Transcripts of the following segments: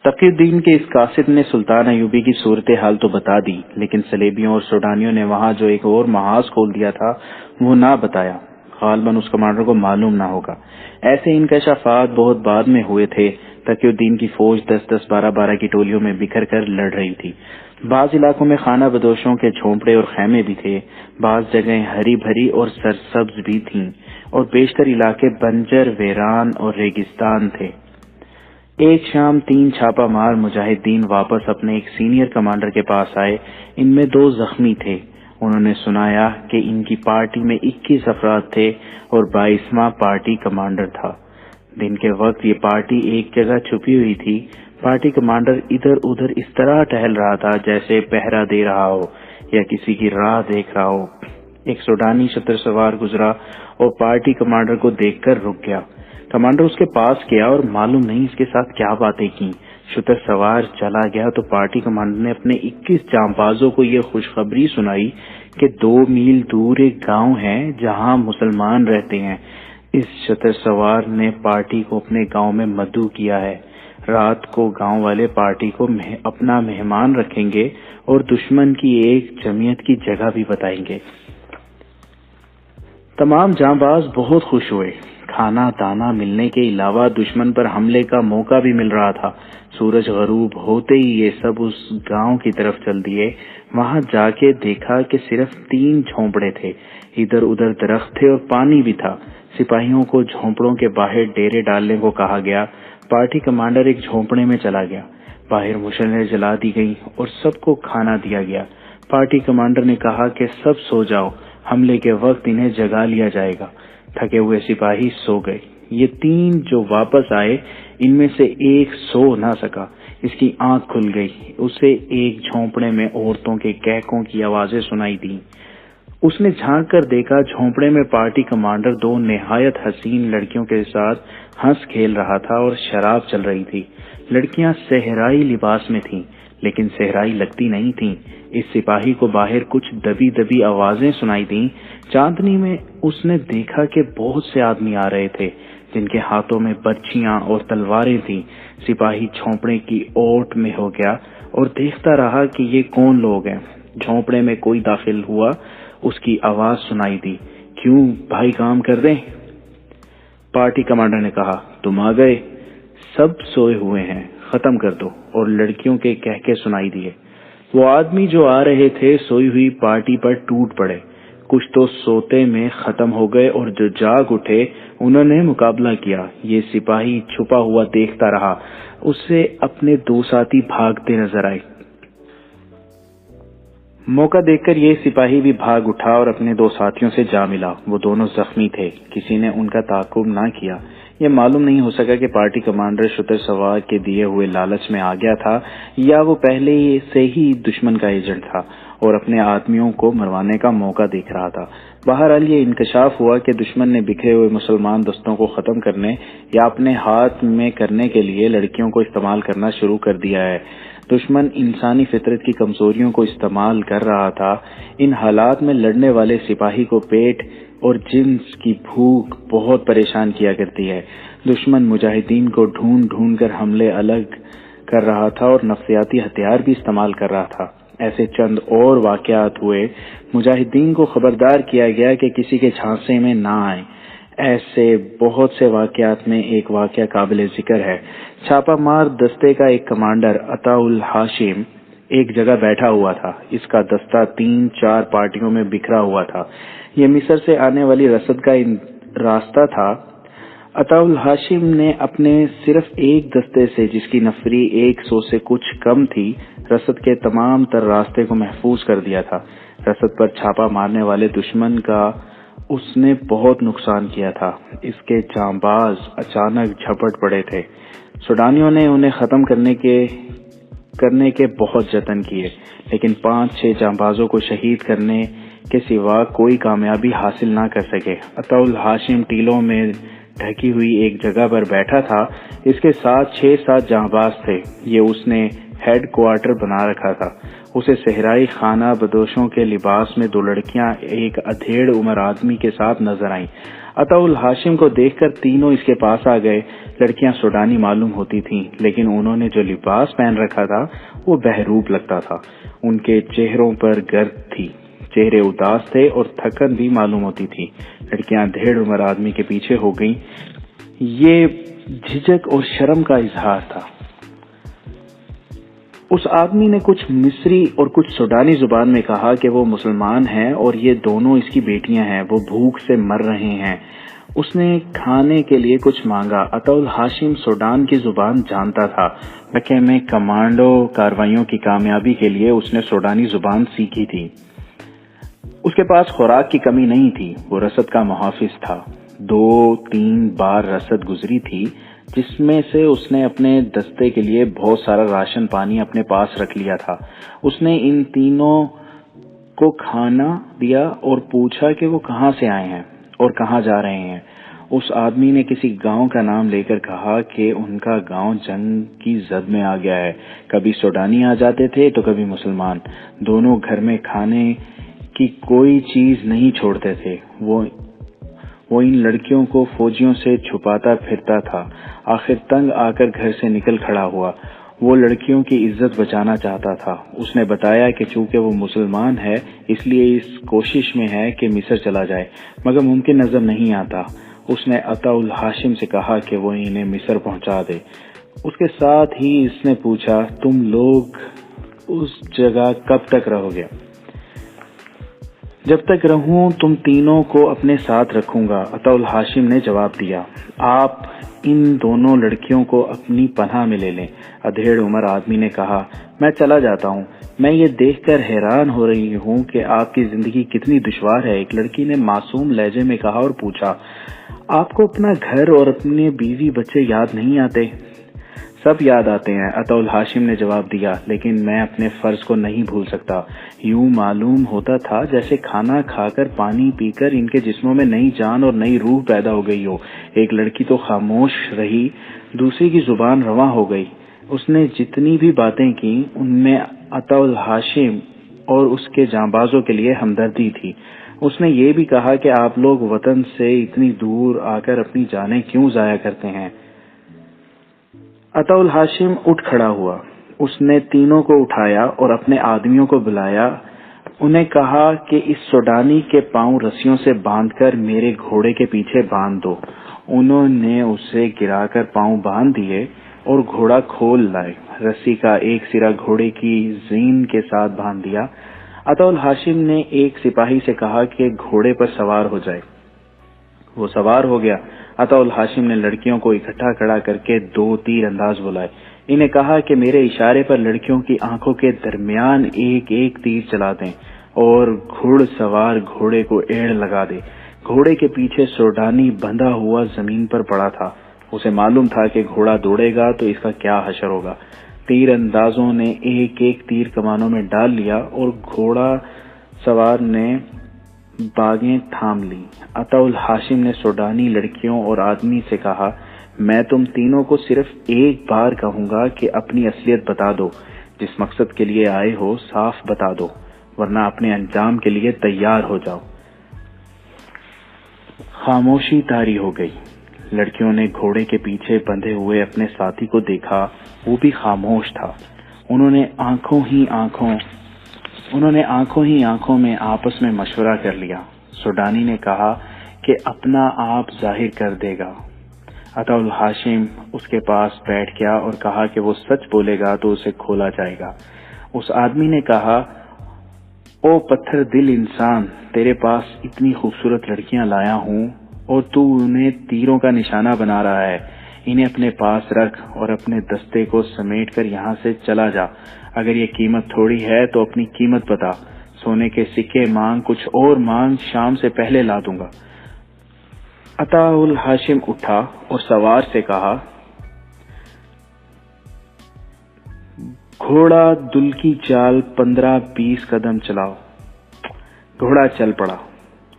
تقی الدین کے اس قاصد نے سلطان ایوبی کی صورتحال تو بتا دی، لیکن سلیبیوں اور سوڈانیوں نے وہاں جو ایک اور محاذ کھول دیا تھا وہ نہ بتایا۔ غالباً اس کمانڈر کو معلوم نہ ہوگا۔ ایسے انکشافات بہت بعد میں ہوئے تھے۔ تقی الدین کی فوج 10-10 12-12 کی ٹولیوں میں بکھر کر لڑ رہی تھی۔ بعض علاقوں میں خانہ بدوشوں کے جھونپڑے اور خیمے بھی تھے، بعض جگہیں ہری بھری اور سرسبز بھی تھیں، اور بیشتر علاقے بنجر، ویران اور ریگستان تھے۔ ایک شام 3 چھاپا مار مجاہدین واپس اپنے ایک سینئر کمانڈر کے پاس آئے۔ ان میں 2 زخمی تھے۔ انہوں نے سنایا کہ ان کی پارٹی میں 21 افراد تھے اور 22واں پارٹی کمانڈر تھا۔ دن کے وقت یہ پارٹی ایک جگہ چھپی ہوئی تھی۔ پارٹی کمانڈر ادھر ادھر اس طرح ٹہل رہا تھا جیسے پہرا دے رہا ہو یا کسی کی راہ دیکھ رہا ہو۔ ایک سوڈانی شتر سوار گزرا اور پارٹی کمانڈر کو دیکھ کر رک گیا۔ کمانڈر اس کے پاس گیا اور معلوم نہیں اس کے ساتھ کیا باتیں کی۔ شتر سوار چلا گیا تو پارٹی کمانڈر نے اپنے 21 جانبازوں کو یہ خوشخبری سنائی کہ 2 میل دور ایک گاؤں ہے جہاں مسلمان رہتے ہیں۔ اس شتر سوار نے پارٹی کو اپنے گاؤں میں مدعو کیا ہے۔ رات کو گاؤں والے پارٹی کو اپنا مہمان رکھیں گے اور دشمن کی ایک جمعیت کی جگہ بھی بتائیں گے۔ تمام جانباز بہت خوش ہوئے۔ کھانا دانا ملنے کے علاوہ دشمن پر حملے کا موقع بھی مل رہا تھا۔ سورج غروب ہوتے ہی یہ سب اس گاؤں کی طرف چل دیے۔ وہاں جا کے دیکھا کہ صرف 3 جھونپڑے تھے، ادھر ادھر درخت تھے اور پانی بھی تھا۔ سپاہیوں کو جھونپڑوں کے باہر ڈیرے ڈالنے کو کہا گیا۔ پارٹی کمانڈر ایک جھونپڑے میں چلا گیا۔ باہر مشعلیں جلا دی گئیں اور سب کو کھانا دیا گیا۔ پارٹی کمانڈر نے کہا کہ سب سو جاؤ، حملے کے وقت انہیں جگا لیا جائے گا۔ تھکے ہوئے سپاہی سو گئے۔ یہ 3 جو واپس آئے ان میں سے ایک سو نہ سکا۔ اس کی آنکھ کھل گئی۔ اسے ایک جھونپڑے میں عورتوں کے کہکوں کی آوازیں سنائی دیں۔ اس نے جھانک کر دیکھا جھونپڑے میں پارٹی کمانڈر 2 نہایت حسین لڑکیوں کے ساتھ ہنس کھیل رہا تھا اور شراب چل رہی تھی۔ لڑکیاں صحرائی لباس میں تھیں لیکن صحرائی لگتی نہیں تھیں۔ اس سپاہی کو باہر کچھ دبی دبی آوازیں سنائی دیں۔ چاندنی میں اس نے دیکھا کہ بہت سے آدمی آ رہے تھے جن کے ہاتھوں میں برچیاں اور تلواریں تھیں۔ سپاہی جھونپڑے کی اوٹ میں ہو گیا اور دیکھتا رہا کہ یہ کون لوگ ہیں۔ جھونپڑے میں کوئی داخل ہوا، اس کی آواز سنائی دی، کیوں بھائی کام کر دیں؟ پارٹی کمانڈر نے کہا، تم آ گئے، سب سوئے ہوئے ہیں، ختم کر دو، اور لڑکیوں کے کہکے سنائی دیے۔ وہ آدمی جو آ رہے تھے سوئی ہوئی پارٹی پر ٹوٹ پڑے۔ کچھ تو سوتے میں ختم ہو گئے اور جو جاگ اٹھے انہوں نے مقابلہ کیا۔ یہ سپاہی چھپا ہوا دیکھتا رہا۔ اسے اپنے 2 ساتھی بھاگتے نظر آئے۔ موقع دیکھ کر یہ سپاہی بھی بھاگ اٹھا اور اپنے 2 ساتھیوں سے جا ملا۔ وہ دونوں زخمی تھے، کسی نے ان کا تعاقب نہ کیا۔ یہ معلوم نہیں ہو سکا کہ پارٹی کمانڈر شتر سوار کے دیے ہوئے لالچ میں آ گیا تھا یا وہ پہلے سے ہی دشمن کا ایجنٹ تھا اور اپنے آدمیوں کو مروانے کا موقع دیکھ رہا تھا۔ بہرحال یہ انکشاف ہوا کہ دشمن نے بکھرے ہوئے مسلمان دستوں کو ختم کرنے یا اپنے ہاتھ میں کرنے کے لیے لڑکیوں کو استعمال کرنا شروع کر دیا ہے۔ دشمن انسانی فطرت کی کمزوریوں کو استعمال کر رہا تھا۔ ان حالات میں لڑنے والے سپاہی کو پیٹ اور جنس کی بھوک بہت پریشان کیا کرتی ہے۔ دشمن مجاہدین کو ڈھونڈ ڈھونڈ کر حملے الگ کر رہا تھا اور نفسیاتی ہتھیار بھی استعمال کر رہا تھا۔ ایسے چند اور واقعات ہوئے۔ مجاہدین کو خبردار کیا گیا کہ کسی کے جھانسے میں نہ آئیں۔ ایسے بہت سے واقعات میں ایک واقعہ قابل ذکر ہے۔ چھاپا مار دستے کا ایک کمانڈر عطاء الہاشم ایک جگہ بیٹھا ہوا تھا۔ اس کا دستہ 3-4 پارٹیوں میں بکھرا ہوا تھا۔ یہ مصر سے آنے والی رسد کا راستہ تھا۔ عطاء الہاشم نے اپنے صرف ایک دستے سے، جس کی نفری 100 سے کچھ کم تھی، رسد کے تمام تر راستے کو محفوظ کر دیا تھا۔ رسد پر چھاپا مارنے والے دشمن کا اس نے بہت نقصان کیا تھا۔ اس کے جانباز اچانک جھپٹ پڑے تھے۔ سوڈانیوں نے انہیں ختم کرنے کے بہت جتن کیے، لیکن 5-6 جانبازوں کو شہید کرنے کے سوا کوئی کامیابی حاصل نہ کر سکے۔ عطاء الہاشم ٹیلوں میں ڈھکی ہوئی ایک جگہ پر بیٹھا تھا۔ اس کے ساتھ 6-7 جانباز تھے۔ یہ اس نے ہیڈ کوارٹر بنا رکھا تھا۔ اسے صحرائی خانہ بدوشوں کے لباس میں 2 لڑکیاں ایک ادھیڑ عمر آدمی کے ساتھ نظر آئیں۔ عطاء الہاشم کو دیکھ کر تینوں اس کے پاس آ گئے۔ لڑکیاں سوڈانی معلوم ہوتی تھیں، لیکن انہوں نے جو لباس پہن رکھا تھا وہ بہروپ لگتا تھا۔ ان کے چہروں پر گرد تھی، چہرے اداس تھے اور تھکن بھی معلوم ہوتی تھی۔ لڑکیاں ڈھیڑ عمر آدمی کے پیچھے ہو گئیں۔ یہ جھجک اور شرم کا اظہار تھا۔ اس آدمی نے کچھ مصری اور کچھ سوڈانی زبان میں کہا کہ وہ مسلمان ہیں اور یہ دونوں اس کی بیٹیاں ہیں، وہ بھوک سے مر رہے ہیں۔ اس نے کھانے کے لیے کچھ مانگا۔ عطاالحاشم سوڈان کی زبان جانتا تھا۔ مکہ میں کمانڈو کارروائیوں کی کامیابی کے لیے اس نے سوڈانی زبان سیکھی تھی۔ اس کے پاس خوراک کی کمی نہیں تھی، وہ رسد کا محافظ تھا۔ 2-3 بار رسد گزری تھی، جس میں سے اس نے اپنے دستے کے لیے بہت سارا راشن پانی اپنے پاس رکھ لیا تھا۔ اس نے ان تینوں کو کھانا دیا اور پوچھا کہ وہ کہاں سے آئے ہیں اور کہاں جا رہے ہیں۔ اس آدمی نے کسی گاؤں کا نام لے کر کہا کہ ان کا گاؤں جنگ کی زد میں آ گیا ہے۔ کبھی سوڈانی آ جاتے تھے تو کبھی مسلمان، دونوں گھر میں کھانے کی کوئی چیز نہیں چھوڑتے تھے۔ وہ ان لڑکیوں کو فوجیوں سے چھپاتا پھرتا تھا۔ آخر تنگ آ کر گھر سے نکل کھڑا ہوا۔ وہ لڑکیوں کی عزت بچانا چاہتا تھا۔ اس نے بتایا کہ چونکہ وہ مسلمان ہے اس لیے اس کوشش میں ہے کہ مصر چلا جائے، مگر ممکن نظر نہیں آتا۔ اس نے عطاالحاشم سے کہا کہ وہ انہیں مصر پہنچا دے۔ اس کے ساتھ ہی اس نے پوچھا، تم لوگ اس جگہ کب تک رہو گے؟ جب تک رہوں تم تینوں کو اپنے ساتھ رکھوں گا، عطاالحاشم نے جواب دیا۔ آپ ان دونوں لڑکیوں کو اپنی پناہ میں لے لیں۔ ادھیڑ عمر آدمی نے کہا، میں چلا جاتا ہوں، میں یہ دیکھ کر حیران ہو رہی ہوں کہ آپ کی زندگی کتنی دشوار ہے۔ ایک لڑکی نے معصوم لہجے میں کہا اور پوچھا، آپ کو اپنا گھر اور اپنے بیوی بچے یاد نہیں آتے؟ سب یاد آتے ہیں، عطاالحاشم نے جواب دیا، لیکن میں اپنے فرض کو نہیں بھول سکتا۔ یوں معلوم ہوتا تھا جیسے کھانا کھا کر پانی پی کر ان کے جسموں میں نئی جان اور نئی روح پیدا ہو گئی ہو۔ ایک لڑکی تو خاموش رہی، دوسری کی زبان رواں ہو گئی۔ اس نے جتنی بھی باتیں کی ان میں عطاالحاشم اور اس کے جانبازوں کے لیے ہمدردی تھی۔ اس نے یہ بھی کہا کہ آپ لوگ وطن سے اتنی دور آ کر اپنی جانیں کیوں ضائع کرتے ہیں؟ عطاالحاشم اٹھ کھڑا ہوا۔ اس نے تینوں کو اٹھایا اور اپنے آدمیوں کو بلایا۔ انہیں کہا کہ اس سوڈانی کے پاؤں رسیوں سے باندھ کر میرے گھوڑے کے پیچھے باندھ دو۔ انہوں نے اسے گرا کر پاؤں باندھ دیے اور گھوڑا کھول لائے۔ رسی کا ایک سرا گھوڑے کی زین کے ساتھ باندھ دیا۔ عطاالحاشم نے ایک سپاہی سے کہا کہ گھوڑے پر سوار ہو جائے۔ وہ سوار ہو گیا۔ عطاالحاشم نے لڑکیوں کو اکٹھا کھڑا کر کے 2 تیر انداز بلائے۔ انہیں کہا کہ میرے اشارے پر لڑکیوں کی آنکھوں کے درمیان ایک ایک تیر چلا دیں اور گھڑ سوار گھوڑے کو ایڑ لگا دے۔ گھوڑے کے پیچھے سوڈانی بندھا ہوا زمین پر پڑا تھا۔ اسے معلوم تھا کہ گھوڑا دوڑے گا تو اس کا کیا حشر ہوگا۔ تیر اندازوں نے ایک ایک تیر کمانوں میں ڈال لیا اور گھوڑا سوار نے باگیں تھام لی۔ عطاالحاشم نے سوڈانی لڑکیوں اور آدمی سے کہا، میں تم تینوں کو صرف ایک بار کہوں گا کہ اپنی اصلیت بتا دو۔ جس مقصد کے لیے آئے ہو صاف بتا دو، ورنہ اپنے انجام کے لیے تیار ہو جاؤ۔ خاموشی طاری ہو گئی۔ لڑکیوں نے گھوڑے کے پیچھے بندھے ہوئے اپنے ساتھی کو دیکھا، وہ بھی خاموش تھا۔ انہوں نے آنکھوں ہی آنکھوں میں آپس میں مشورہ کر لیا۔ سوڈانی نے کہا کہ اپنا آپ ظاہر کر دے گا۔ عطاالحاشم اس کے پاس بیٹھ گیا اور کہا کہ وہ سچ بولے گا تو اسے کھولا جائے گا۔ اس آدمی نے کہا، او پتھر دل انسان، تیرے پاس اتنی خوبصورت لڑکیاں لایا ہوں اور تو انہیں تیروں کا نشانہ بنا رہا ہے۔ انہیں اپنے پاس رکھ اور اپنے دستے کو سمیٹ کر یہاں سے چلا جا۔ اگر یہ قیمت تھوڑی ہے تو اپنی قیمت بتا۔ سونے کے سکے مانگ، کچھ اور مانگ، شام سے پہلے لا دوں گا۔ عطاالحاشم اٹھا اور سوار سے کہا، گھوڑا دل کی چال 15-20 قدم چلاؤ۔ گھوڑا چل پڑا۔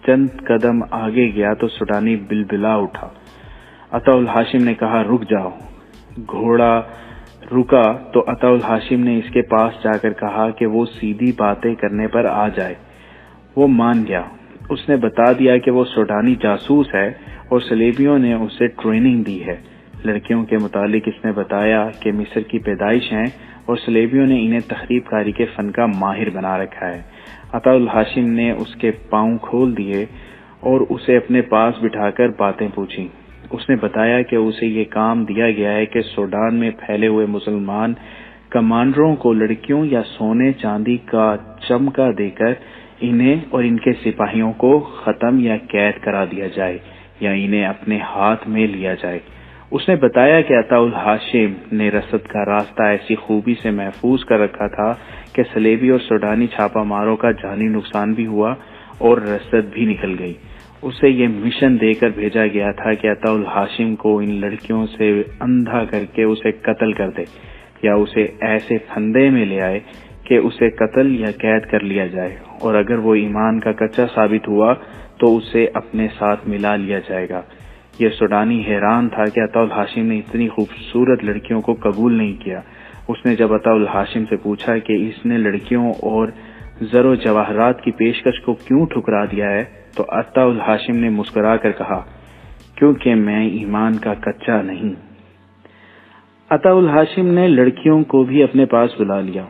چند قدم آگے گیا تو سوڈانی بلبلا اٹھا۔ عطاالحاشم نے کہا، رک جاؤ۔ گھوڑا رکا تو عطاالحاشم نے اس کے پاس جا کر کہا کہ وہ سیدھی باتیں کرنے پر آ جائے۔ وہ مان گیا۔ اس نے بتا دیا کہ وہ سوڈانی جاسوس ہے اور صلیبیوں نے اسے ٹریننگ دی ہے۔ لڑکیوں کے متعلق اس نے بتایا کہ مصر کی پیدائش ہیں اور صلیبیوں نے انہیں تخریب کاری کے فن کا ماہر بنا رکھا ہے۔ عطا الہاشم نے اس کے پاؤں کھول دیے اور اسے اپنے پاس بٹھا کر باتیں پوچھی۔ اس نے بتایا کہ اسے یہ کام دیا گیا ہے کہ سوڈان میں پھیلے ہوئے مسلمان کمانڈروں کو لڑکیوں یا سونے چاندی کا چمکا دے کر انہیں اور ان کے سپاہیوں کو ختم یا قید کرا دیا جائے یا انہیں اپنے ہاتھ میں لیا جائے۔ اس نے بتایا کہ عطا الہاشم نے رسد کا راستہ ایسی خوبی سے محفوظ کر رکھا تھا کہ صلیبی اور سوڈانی چھاپہ ماروں کا جانی نقصان بھی ہوا اور رسد بھی نکل گئی۔ اسے یہ مشن دے کر بھیجا گیا تھا کہ عطا الہاشم کو ان لڑکیوں سے اندھا کر کے اسے قتل کر دے یا اسے ایسے پھندے میں لے آئے کہ اسے قتل یا قید کر لیا جائے، اور اگر وہ ایمان کا کچا ثابت ہوا تو اسے اپنے ساتھ ملا لیا جائے گا۔ یہ سوڈانی حیران تھا کہ عطا الہاشم نے اتنی خوبصورت لڑکیوں کو قبول نہیں کیا۔ اس نے جب عطا الہاشم سے پوچھا کہ اس نے لڑکیوں اور زر و جواہرات کی پیشکش کو کیوں ٹھکرا دیا ہے تو عطا الہاشم نے مسکرا کر کہا، کیونکہ میں ایمان کا کچا نہیں۔ عطا الہاشم نے لڑکیوں کو بھی اپنے پاس بلا لیا۔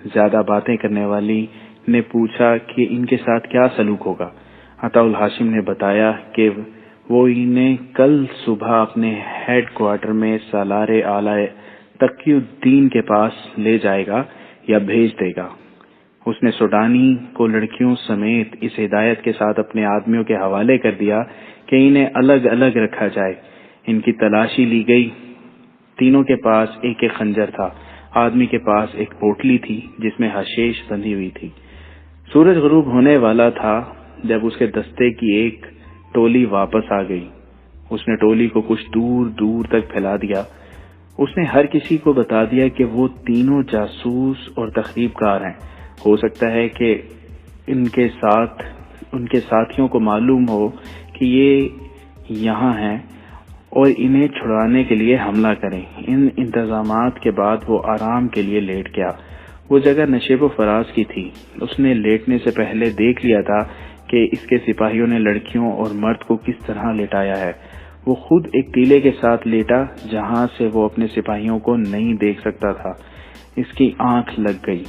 زیادہ باتیں کرنے والی نے پوچھا کہ ان کے ساتھ کیا سلوک ہوگا۔ عطا الہاشم نے بتایا کہ وہ انہیں کل صبح اپنے ہیڈ کوارٹر میں سالار اعلی تقی الدین کے پاس لے جائے گا یا بھیج دے گا۔ اس نے سوڈانی کو لڑکیوں سمیت اس ہدایت کے ساتھ اپنے آدمیوں کے حوالے کر دیا کہ انہیں الگ الگ رکھا جائے۔ ان کی تلاشی لی گئی۔ تینوں کے پاس ایک ایک خنجر تھا۔ آدمی کے پاس ایک پوٹلی تھی جس میں حشیش بندھی ہوئی تھی۔ سورج غروب ہونے والا تھا جب اس کے دستے کی ایک ٹولی واپس آ گئی۔ اس نے ٹولی کو کچھ دور دور تک پھیلا دیا۔ اس نے ہر کسی کو بتا دیا کہ وہ تینوں جاسوس اور تخریب کار ہیں۔ ہو سکتا ہے کہ ان کے ساتھیوں کو معلوم ہو کہ یہ یہاں ہیں اور انہیں چھڑانے کے لیے حملہ کریں۔ ان انتظامات کے بعد وہ آرام کے لیے لیٹ گیا۔ وہ جگہ نشیب و فراز کی تھی۔ اس نے لیٹنے سے پہلے دیکھ لیا تھا کہ اس کے سپاہیوں نے لڑکیوں اور مرد کو کس طرح لٹایا ہے۔ وہ خود ایک ٹیلے کے ساتھ لیٹا جہاں سے وہ اپنے سپاہیوں کو نہیں دیکھ سکتا تھا۔ اس کی آنکھ لگ گئی۔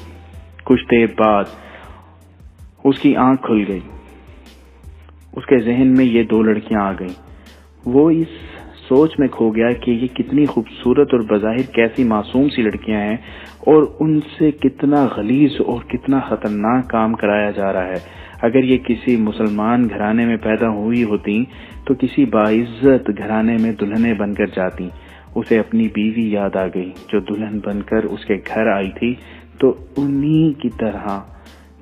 کچھ دیر بعد اس کی آنکھ کھل گئی۔ اس کے ذہن میں یہ دو لڑکیاں آ گئیں۔ وہ اس سوچ میں کھو گیا کہ یہ کتنی خوبصورت اور بظاہر کیسی معصوم سی لڑکیاں ہیں اور ان سے کتنا غلیظ اور کتنا خطرناک کام کرایا جا رہا ہے۔ اگر یہ کسی مسلمان گھرانے میں پیدا ہوئی ہوتی تو کسی باعزت گھرانے میں دلہنیں بن کر جاتی۔ اسے اپنی بیوی یاد آ گئی جو دلہن بن کر اس کے گھر آئی تھی تو انہی کی طرح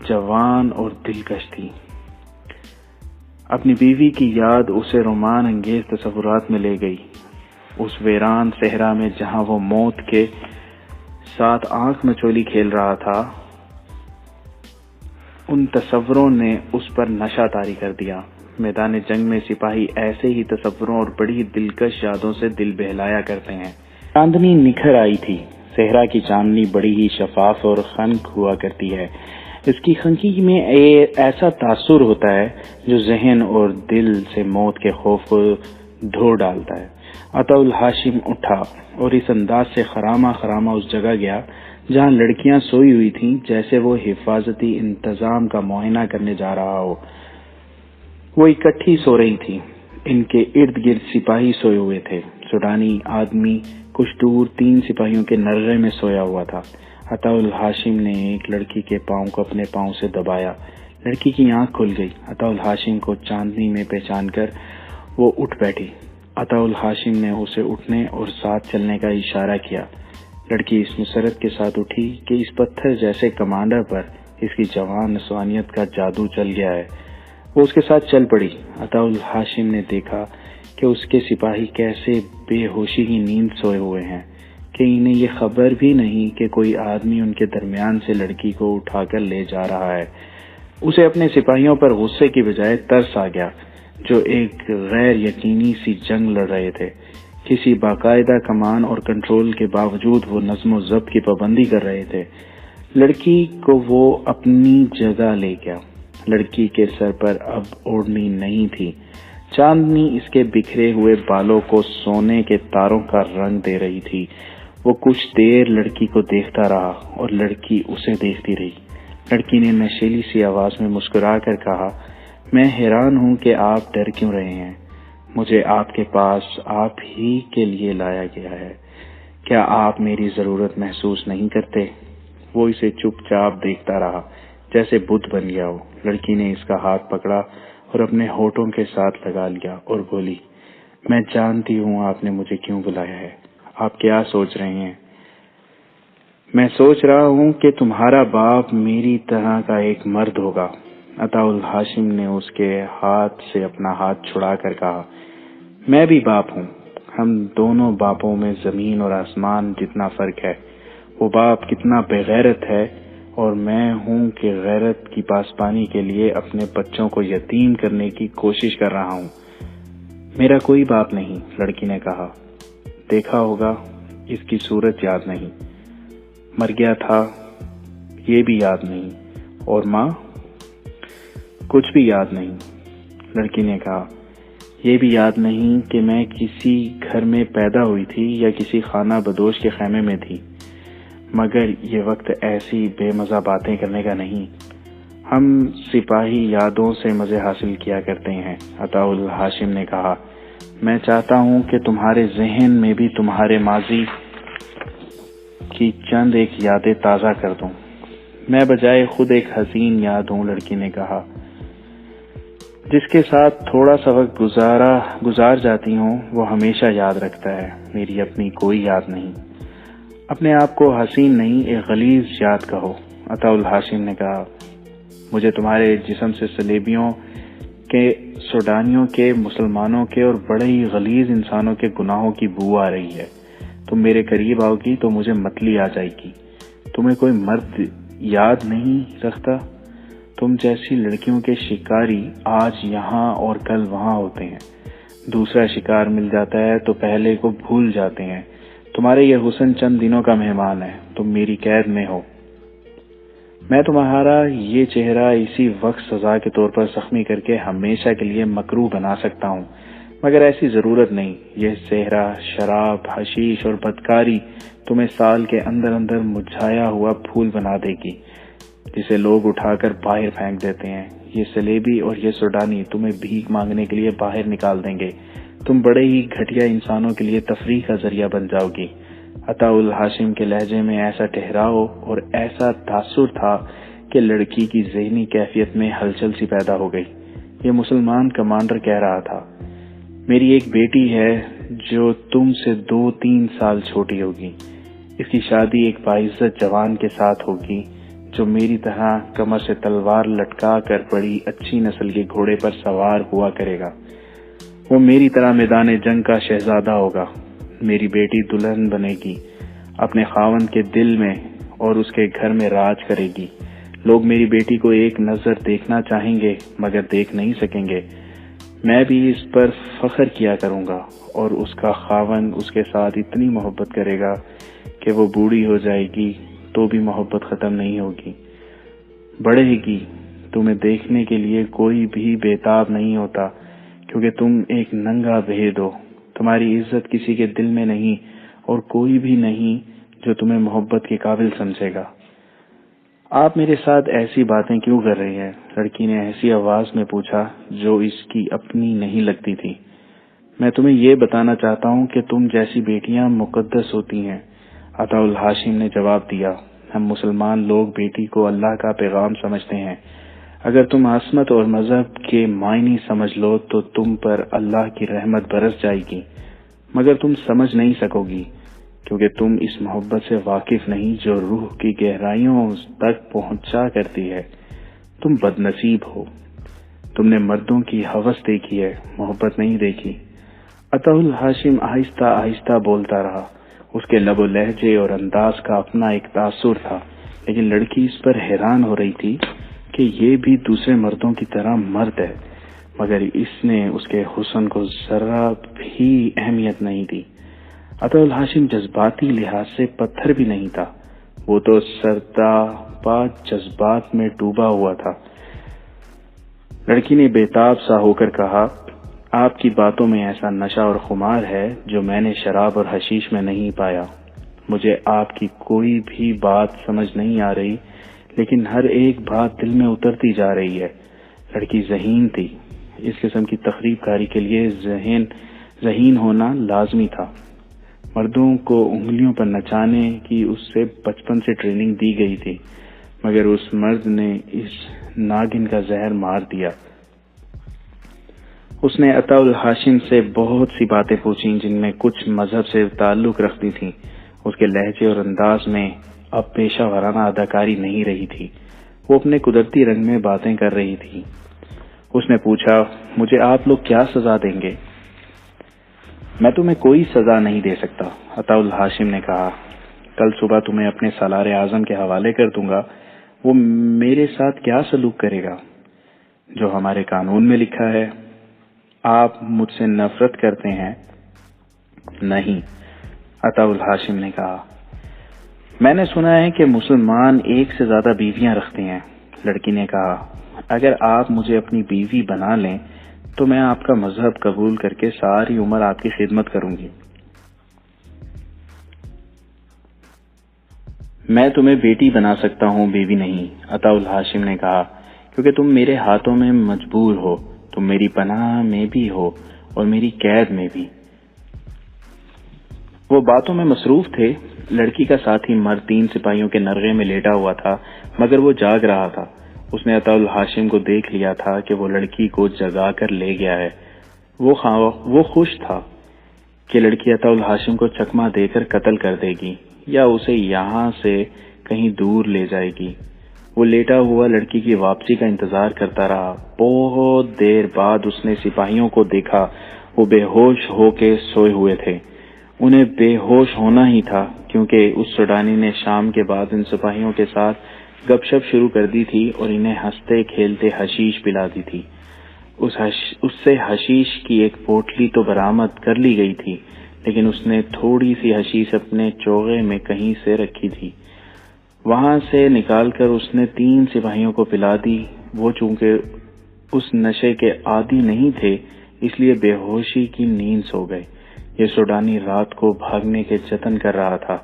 جوان اور دلکش تھی۔ اپنی بیوی کی یاد اسے رومان انگیز تصورات میں لے گئی۔ اس ویران صحرا میں جہاں وہ موت کے ساتھ آنکھ مچولی کھیل رہا تھا، ان تصوروں نے اس پر نشہ طاری کر دیا۔ میدان جنگ میں سپاہی ایسے ہی تصوروں اور بڑی دلکش یادوں سے دل بہلایا کرتے ہیں۔ چاندنی نکھر آئی تھی۔ صحرا کی چاندنی بڑی ہی شفاف اور خنک ہوا کرتی ہے۔ اس کی خنکی میں ایسا تاثر ہوتا ہے جو ذہن اور دل سے موت کے خوف کو دھو ڈالتا ہے۔ عطا الہاشم اٹھا اور اس انداز سے خرامہ خرامہ اس جگہ گیا جہاں لڑکیاں سوئی ہوئی تھیں جیسے وہ حفاظتی انتظام کا معائنہ کرنے جا رہا ہو۔ وہ اکٹھی سو رہی تھی۔ ان کے ارد گرد سپاہی سوئے ہوئے تھے۔ سوڈانی آدمی کچھ دور 3 سپاہیوں کے نرے میں سویا ہوا تھا۔ عطا الہاشم نے ایک لڑکی کے پاؤں کو اپنے پاؤں سے دبایا۔ لڑکی کی آنکھ کھل گئی۔ عطا الہاشم کو چاندنی میں پہچان کر وہ اٹھ بیٹھی۔ عطا الہاشم نے اسے اٹھنے اور ساتھ چلنے کا اشارہ کیا۔ لڑکی اس مسرت کے ساتھ اٹھی کہ اس پتھر جیسے کمانڈر پر اس کی جوان نسوانیت کا جادو چل گیا ہے۔ وہ اس کے ساتھ چل پڑی۔ عطا الہاشم نے دیکھا کہ اس کے سپاہی کیسے بے ہوشی کی نیند سوئے ہوئے ہیں کہ انہیں یہ خبر بھی نہیں کہ کوئی آدمی ان کے درمیان سے لڑکی کو اٹھا کر لے جا رہا ہے۔ اسے اپنے سپاہیوں پر غصے کی بجائے ترس آ گیا جو ایک غیر یقینی سی جنگ لڑ رہے تھے۔ کسی باقاعدہ کمان اور کنٹرول کے باوجود وہ نظم و ضبط کی پابندی کر رہے تھے۔ لڑکی کو وہ اپنی جگہ لے گیا۔ لڑکی کے سر پر اب اوڑھنی نہیں تھی۔ چاندنی اس کے بکھرے ہوئے بالوں کو سونے کے تاروں کا رنگ دے رہی تھی۔ وہ کچھ دیر لڑکی کو دیکھتا رہا اور لڑکی اسے دیکھتی رہی۔ لڑکی نے نشیلی سی آواز میں مسکرا کر کہا، میں حیران ہوں کہ آپ ڈر کیوں رہے ہیں؟ مجھے آپ کے پاس آپ ہی کے لیے لایا گیا ہے۔ کیا آپ میری ضرورت محسوس نہیں کرتے؟ وہ اسے چپ چاپ دیکھتا رہا جیسے بت بن گیا ہو۔ لڑکی نے اس کا ہاتھ پکڑا اور اپنے ہونٹوں کے ساتھ لگا لیا اور بولی، میں جانتی ہوں آپ نے مجھے کیوں بلایا ہے۔ آپ کیا سوچ رہے ہیں؟ میں سوچ رہا ہوں کہ تمہارا باپ میری طرح کا ایک مرد ہوگا۔ عطا الہاشم نے اس کے ہاتھ سے اپنا ہاتھ چھڑا کر کہا، میں بھی باپ ہوں۔ ہم دونوں باپوں میں زمین اور آسمان جتنا فرق ہے۔ وہ باپ کتنا بے غیرت ہے اور میں ہوں کہ غیرت کی پاسبانی کے لیے اپنے بچوں کو یتیم کرنے کی کوشش کر رہا ہوں۔ میرا کوئی باپ نہیں، لڑکی نے کہا۔ دیکھا ہوگا، اس کی صورت یاد نہیں۔ مر گیا تھا، یہ بھی یاد نہیں۔ اور ماں؟ کچھ بھی یاد نہیں، لڑکی نے کہا۔ یہ بھی یاد نہیں کہ میں کسی گھر میں پیدا ہوئی تھی یا کسی خانہ بدوش کے خیمے میں تھی۔ مگر یہ وقت ایسی بے مزہ باتیں کرنے کا نہیں۔ ہم سپاہی یادوں سے مزے حاصل کیا کرتے ہیں، عطا الہاشم نے کہا۔ میں چاہتا ہوں کہ تمہارے ذہن میں بھی تمہارے ماضی کی چند ایک یادیں تازہ کر دوں۔ میں بجائے خود ایک حسین یاد ہوں، لڑکی نے کہا۔ جس کے ساتھ تھوڑا سا وقت گزار جاتی ہوں وہ ہمیشہ یاد رکھتا ہے۔ میری اپنی کوئی یاد نہیں۔ اپنے آپ کو حسین نہیں، ایک غلیظ یاد کہو، عطا الہاشم نے کہا۔ مجھے تمہارے جسم سے صلیبیوں کے، سوڈانیوں کے، مسلمانوں کے اور بڑے ہی غلیظ انسانوں کے گناہوں کی بو آ رہی ہے۔ تم میرے قریب آؤ گی تو مجھے متلی آ جائے گی۔ تمہیں کوئی مرد یاد نہیں رکھتا؟ تم جیسی لڑکیوں کے شکاری آج یہاں اور کل وہاں ہوتے ہیں۔ دوسرا شکار مل جاتا ہے تو پہلے کو بھول جاتے ہیں۔ تمہارے یہ حسن چند دنوں کا مہمان ہے، تم میری قید میں ہو۔ میں تمہارا یہ چہرہ اسی وقت سزا کے طور پر زخمی کر کے ہمیشہ کے لیے مکروہ بنا سکتا ہوں، مگر ایسی ضرورت نہیں۔ یہ صحرا، شراب، حشیش اور بدکاری تمہیں سال کے اندر اندر مرجھایا ہوا پھول بنا دے گی، جسے لوگ اٹھا کر باہر پھینک دیتے ہیں۔ یہ سلیبی اور یہ سوڈانی تمہیں بھیک مانگنے کے لیے باہر نکال دیں گے۔ تم بڑے ہی گھٹیا انسانوں کے لیے تفریح کا ذریعہ بن جاؤ گی۔ عطا الہاشم کے لہجے میں ایسا ٹھہراؤ اور ایسا تاثر تھا کہ لڑکی کی ذہنی کیفیت میں ہلچل سی پیدا ہو گئی۔ یہ مسلمان کمانڈر کہہ رہا تھا، میری ایک بیٹی ہے جو تم سے 2-3 سال چھوٹی ہوگی۔ اس کی شادی ایک باعزت جوان کے ساتھ ہوگی جو میری طرح کمر سے تلوار لٹکا کر بڑی اچھی نسل کے گھوڑے پر سوار ہوا کرے گا۔ وہ میری طرح میدان جنگ کا شہزادہ ہوگا۔ میری بیٹی دلہن بنے گی اپنے خاوند کے دل میں اور اس کے گھر میں راج کرے گی۔ لوگ میری بیٹی کو ایک نظر دیکھنا چاہیں گے مگر دیکھ نہیں سکیں گے۔ میں بھی اس پر فخر کیا کروں گا اور اس کا خاوند اس کے ساتھ اتنی محبت کرے گا کہ وہ بوڑھی ہو جائے گی تو بھی محبت ختم نہیں ہوگی، بڑھے گی۔ تمہیں دیکھنے کے لیے کوئی بھی بےتاب نہیں ہوتا کیونکہ تم ایک ننگا بھید ہو۔ تمہاری عزت کسی کے دل میں نہیں اور کوئی بھی نہیں جو تمہیں محبت کے قابل سمجھے گا۔ آپ میرے ساتھ ایسی باتیں کیوں کر رہی ہیں؟ لڑکی نے ایسی آواز میں پوچھا جو اس کی اپنی نہیں لگتی تھی۔ میں تمہیں یہ بتانا چاہتا ہوں کہ تم جیسی بیٹیاں مقدس ہوتی ہیں، عطا الہاشم نے جواب دیا۔ ہم مسلمان لوگ بیٹی کو اللہ کا پیغام سمجھتے ہیں۔ اگر تم عصمت اور مذہب کے معنی سمجھ لو تو تم پر اللہ کی رحمت برس جائے گی، مگر تم سمجھ نہیں سکو گی کیونکہ تم اس محبت سے واقف نہیں جو روح کی گہرائیوں تک پہنچا کرتی ہے۔ تم بد نصیب ہو، تم نے مردوں کی ہوس دیکھی ہے، محبت نہیں دیکھی۔ عطا الہاشم آہستہ آہستہ بولتا رہا۔ اس کے لب و لہجے اور انداز کا اپنا ایک تاثر تھا، لیکن لڑکی اس پر حیران ہو رہی تھی کہ یہ بھی دوسرے مردوں کی طرح مرد ہے، مگر اس نے اس کے حسن کو ذرا بھی اہمیت نہیں دی۔ عطا الہاشم جذباتی لحاظ سے پتھر بھی نہیں تھا، وہ تو سرتاپا جذبات میں ڈوبا ہوا تھا۔ لڑکی نے بے تاب سا ہو کر کہا، آپ کی باتوں میں ایسا نشہ اور خمار ہے جو میں نے شراب اور حشیش میں نہیں پایا۔ مجھے آپ کی کوئی بھی بات سمجھ نہیں آ رہی، لیکن ہر ایک بات دل میں اترتی جا رہی ہے۔ لڑکی ذہین تھی۔ اس قسم کی تخریب کاری کے لیے ذہین ہونا لازمی تھا۔ مردوں کو انگلیوں پر نچانے کی اس سے بچپن سے ٹریننگ دی گئی تھی، مگر اس مرد نے اس ناگن کا زہر مار دیا۔ اس نے عطا الہاشم سے بہت سی باتیں پوچھیں جن میں کچھ مذہب سے تعلق رکھتی تھیں۔ اس کے لہجے اور انداز میں اب پیشہ ورانہ اداکاری نہیں رہی تھی، وہ اپنے قدرتی رنگ میں باتیں کر رہی تھی۔ اس نے پوچھا، مجھے آپ لوگ کیا سزا دیں گے؟ میں تمہیں کوئی سزا نہیں دے سکتا، عطا الہاشم نے کہا۔ کل صبح تمہیں اپنے سالار اعظم کے حوالے کر دوں گا، وہ میرے ساتھ کیا سلوک کرے گا؟ جو ہمارے قانون میں لکھا ہے۔ آپ مجھ سے نفرت کرتے ہیں؟ نہیں، عطا الہاشم نے کہا۔ میں نے سنا ہے کہ مسلمان ایک سے زیادہ بیویاں رکھتے ہیں، لڑکی نے کہا۔ اگر آپ مجھے اپنی بیوی بنا لیں تو میں آپ کا مذہب قبول کر کے ساری عمر آپ کی خدمت کروں گی۔ میں تمہیں بیٹی بنا سکتا ہوں، بیوی نہیں، عطا الہاشم نے کہا، کیونکہ تم میرے ہاتھوں میں مجبور ہو، تم میری پناہ میں بھی ہو اور میری قید میں بھی۔ وہ باتوں میں مصروف تھے۔ لڑکی کا ساتھی مرد 3 سپاہیوں کے نرغے میں لیٹا ہوا تھا، مگر وہ جاگ رہا تھا۔ اس نے عطا الہاشم کو دیکھ لیا تھا کہ وہ لڑکی کو جگا کر لے گیا ہے۔ وہ خوش تھا کہ لڑکی عطا الہاشم کو چکمہ دے کر قتل کر دے گی یا اسے یہاں سے کہیں دور لے جائے گی۔ وہ لیٹا ہوا لڑکی کی واپسی کا انتظار کرتا رہا۔ بہت دیر بعد اس نے سپاہیوں کو دیکھا، وہ بے ہوش ہو کے سوئے ہوئے تھے۔ انہیں بے ہوش ہونا ہی تھا، کیونکہ اس سوڈانی نے شام کے بعد ان سپاہیوں کے ساتھ گپ شپ شروع کر دی تھی اور انہیں ہنستے کھیلتے حشیش پلا دی تھی۔ اس سے حشیش کی ایک پوٹلی تو برآمد کر لی گئی تھی، لیکن اس نے تھوڑی سی حشیش اپنے چوغے میں کہیں سے رکھی تھی۔ وہاں سے نکال کر اس نے 3 سپاہیوں کو پلا دی۔ وہ چونکہ اس نشے کے عادی نہیں تھے، اس لیے بے ہوشی کی نیند سو گئے۔ یہ سوڈانی رات کو بھاگنے کے جتن کر رہا تھا۔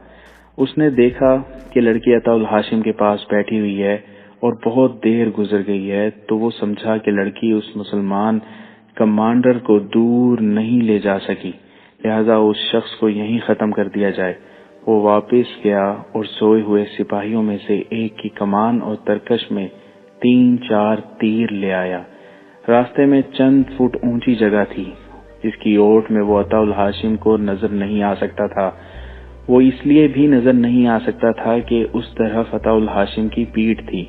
اس نے دیکھا کہ لڑکی عطا الہاشم کے پاس بیٹھی ہوئی ہے اور بہت دیر گزر گئی ہے، تو وہ سمجھا کہ لڑکی اس مسلمان کمانڈر کو دور نہیں لے جا سکی، لہذا اس شخص کو یہیں ختم کر دیا جائے۔ وہ واپس گیا اور سوئے ہوئے سپاہیوں میں سے ایک کی کمان اور ترکش میں 3-4 تیر لے آیا۔ راستے میں چند فٹ اونچی جگہ تھی، جس کی اوٹ میں وہ عطا الہاشم کو نظر نہیں آ سکتا تھا۔ وہ اس لیے بھی نظر نہیں آ سکتا تھا کہ اس طرف عطا الہاشم کی پیٹھ تھی۔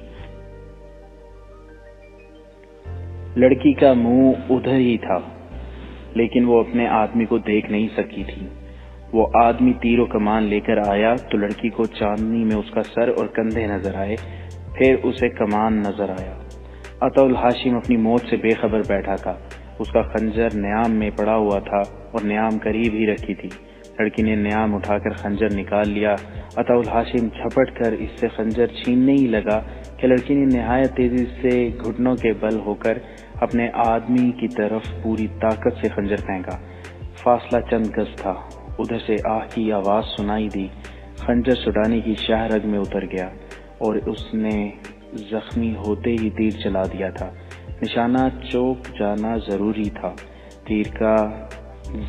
لڑکی کا منہ ادھر ہی تھا، لیکن وہ اپنے آدمی کو دیکھ نہیں سکی تھی۔ وہ آدمی تیر و کمان لے کر آیا تو لڑکی کو چاندنی میں اس کا سر اور کندھے نظر آئے، پھر اسے کمان نظر آیا۔ عطا الہاشم اپنی موت سے بے خبر بیٹھا تھا۔ اس کا خنجر نیام میں پڑا ہوا تھا اور نیام قریب ہی رکھی تھی۔ لڑکی نے نیام اٹھا کر خنجر نکال لیا۔ عطا الہاشم جھپٹ کر اس سے خنجر چھیننے ہی لگا کہ لڑکی نے نہایت تیزی سے گھٹنوں کے بل ہو کر اپنے آدمی کی طرف پوری طاقت سے خنجر پھینکا۔ فاصلہ چند گز تھا۔ ادھر سے آہ کی آواز سنائی دی۔ خنجر سوڈانی کی شاہ رگ میں اتر گیا اور اس نے زخمی ہوتے ہی تیر چلا دیا تھا۔ نشانہ چوک جانا ضروری تھا۔ تیر کا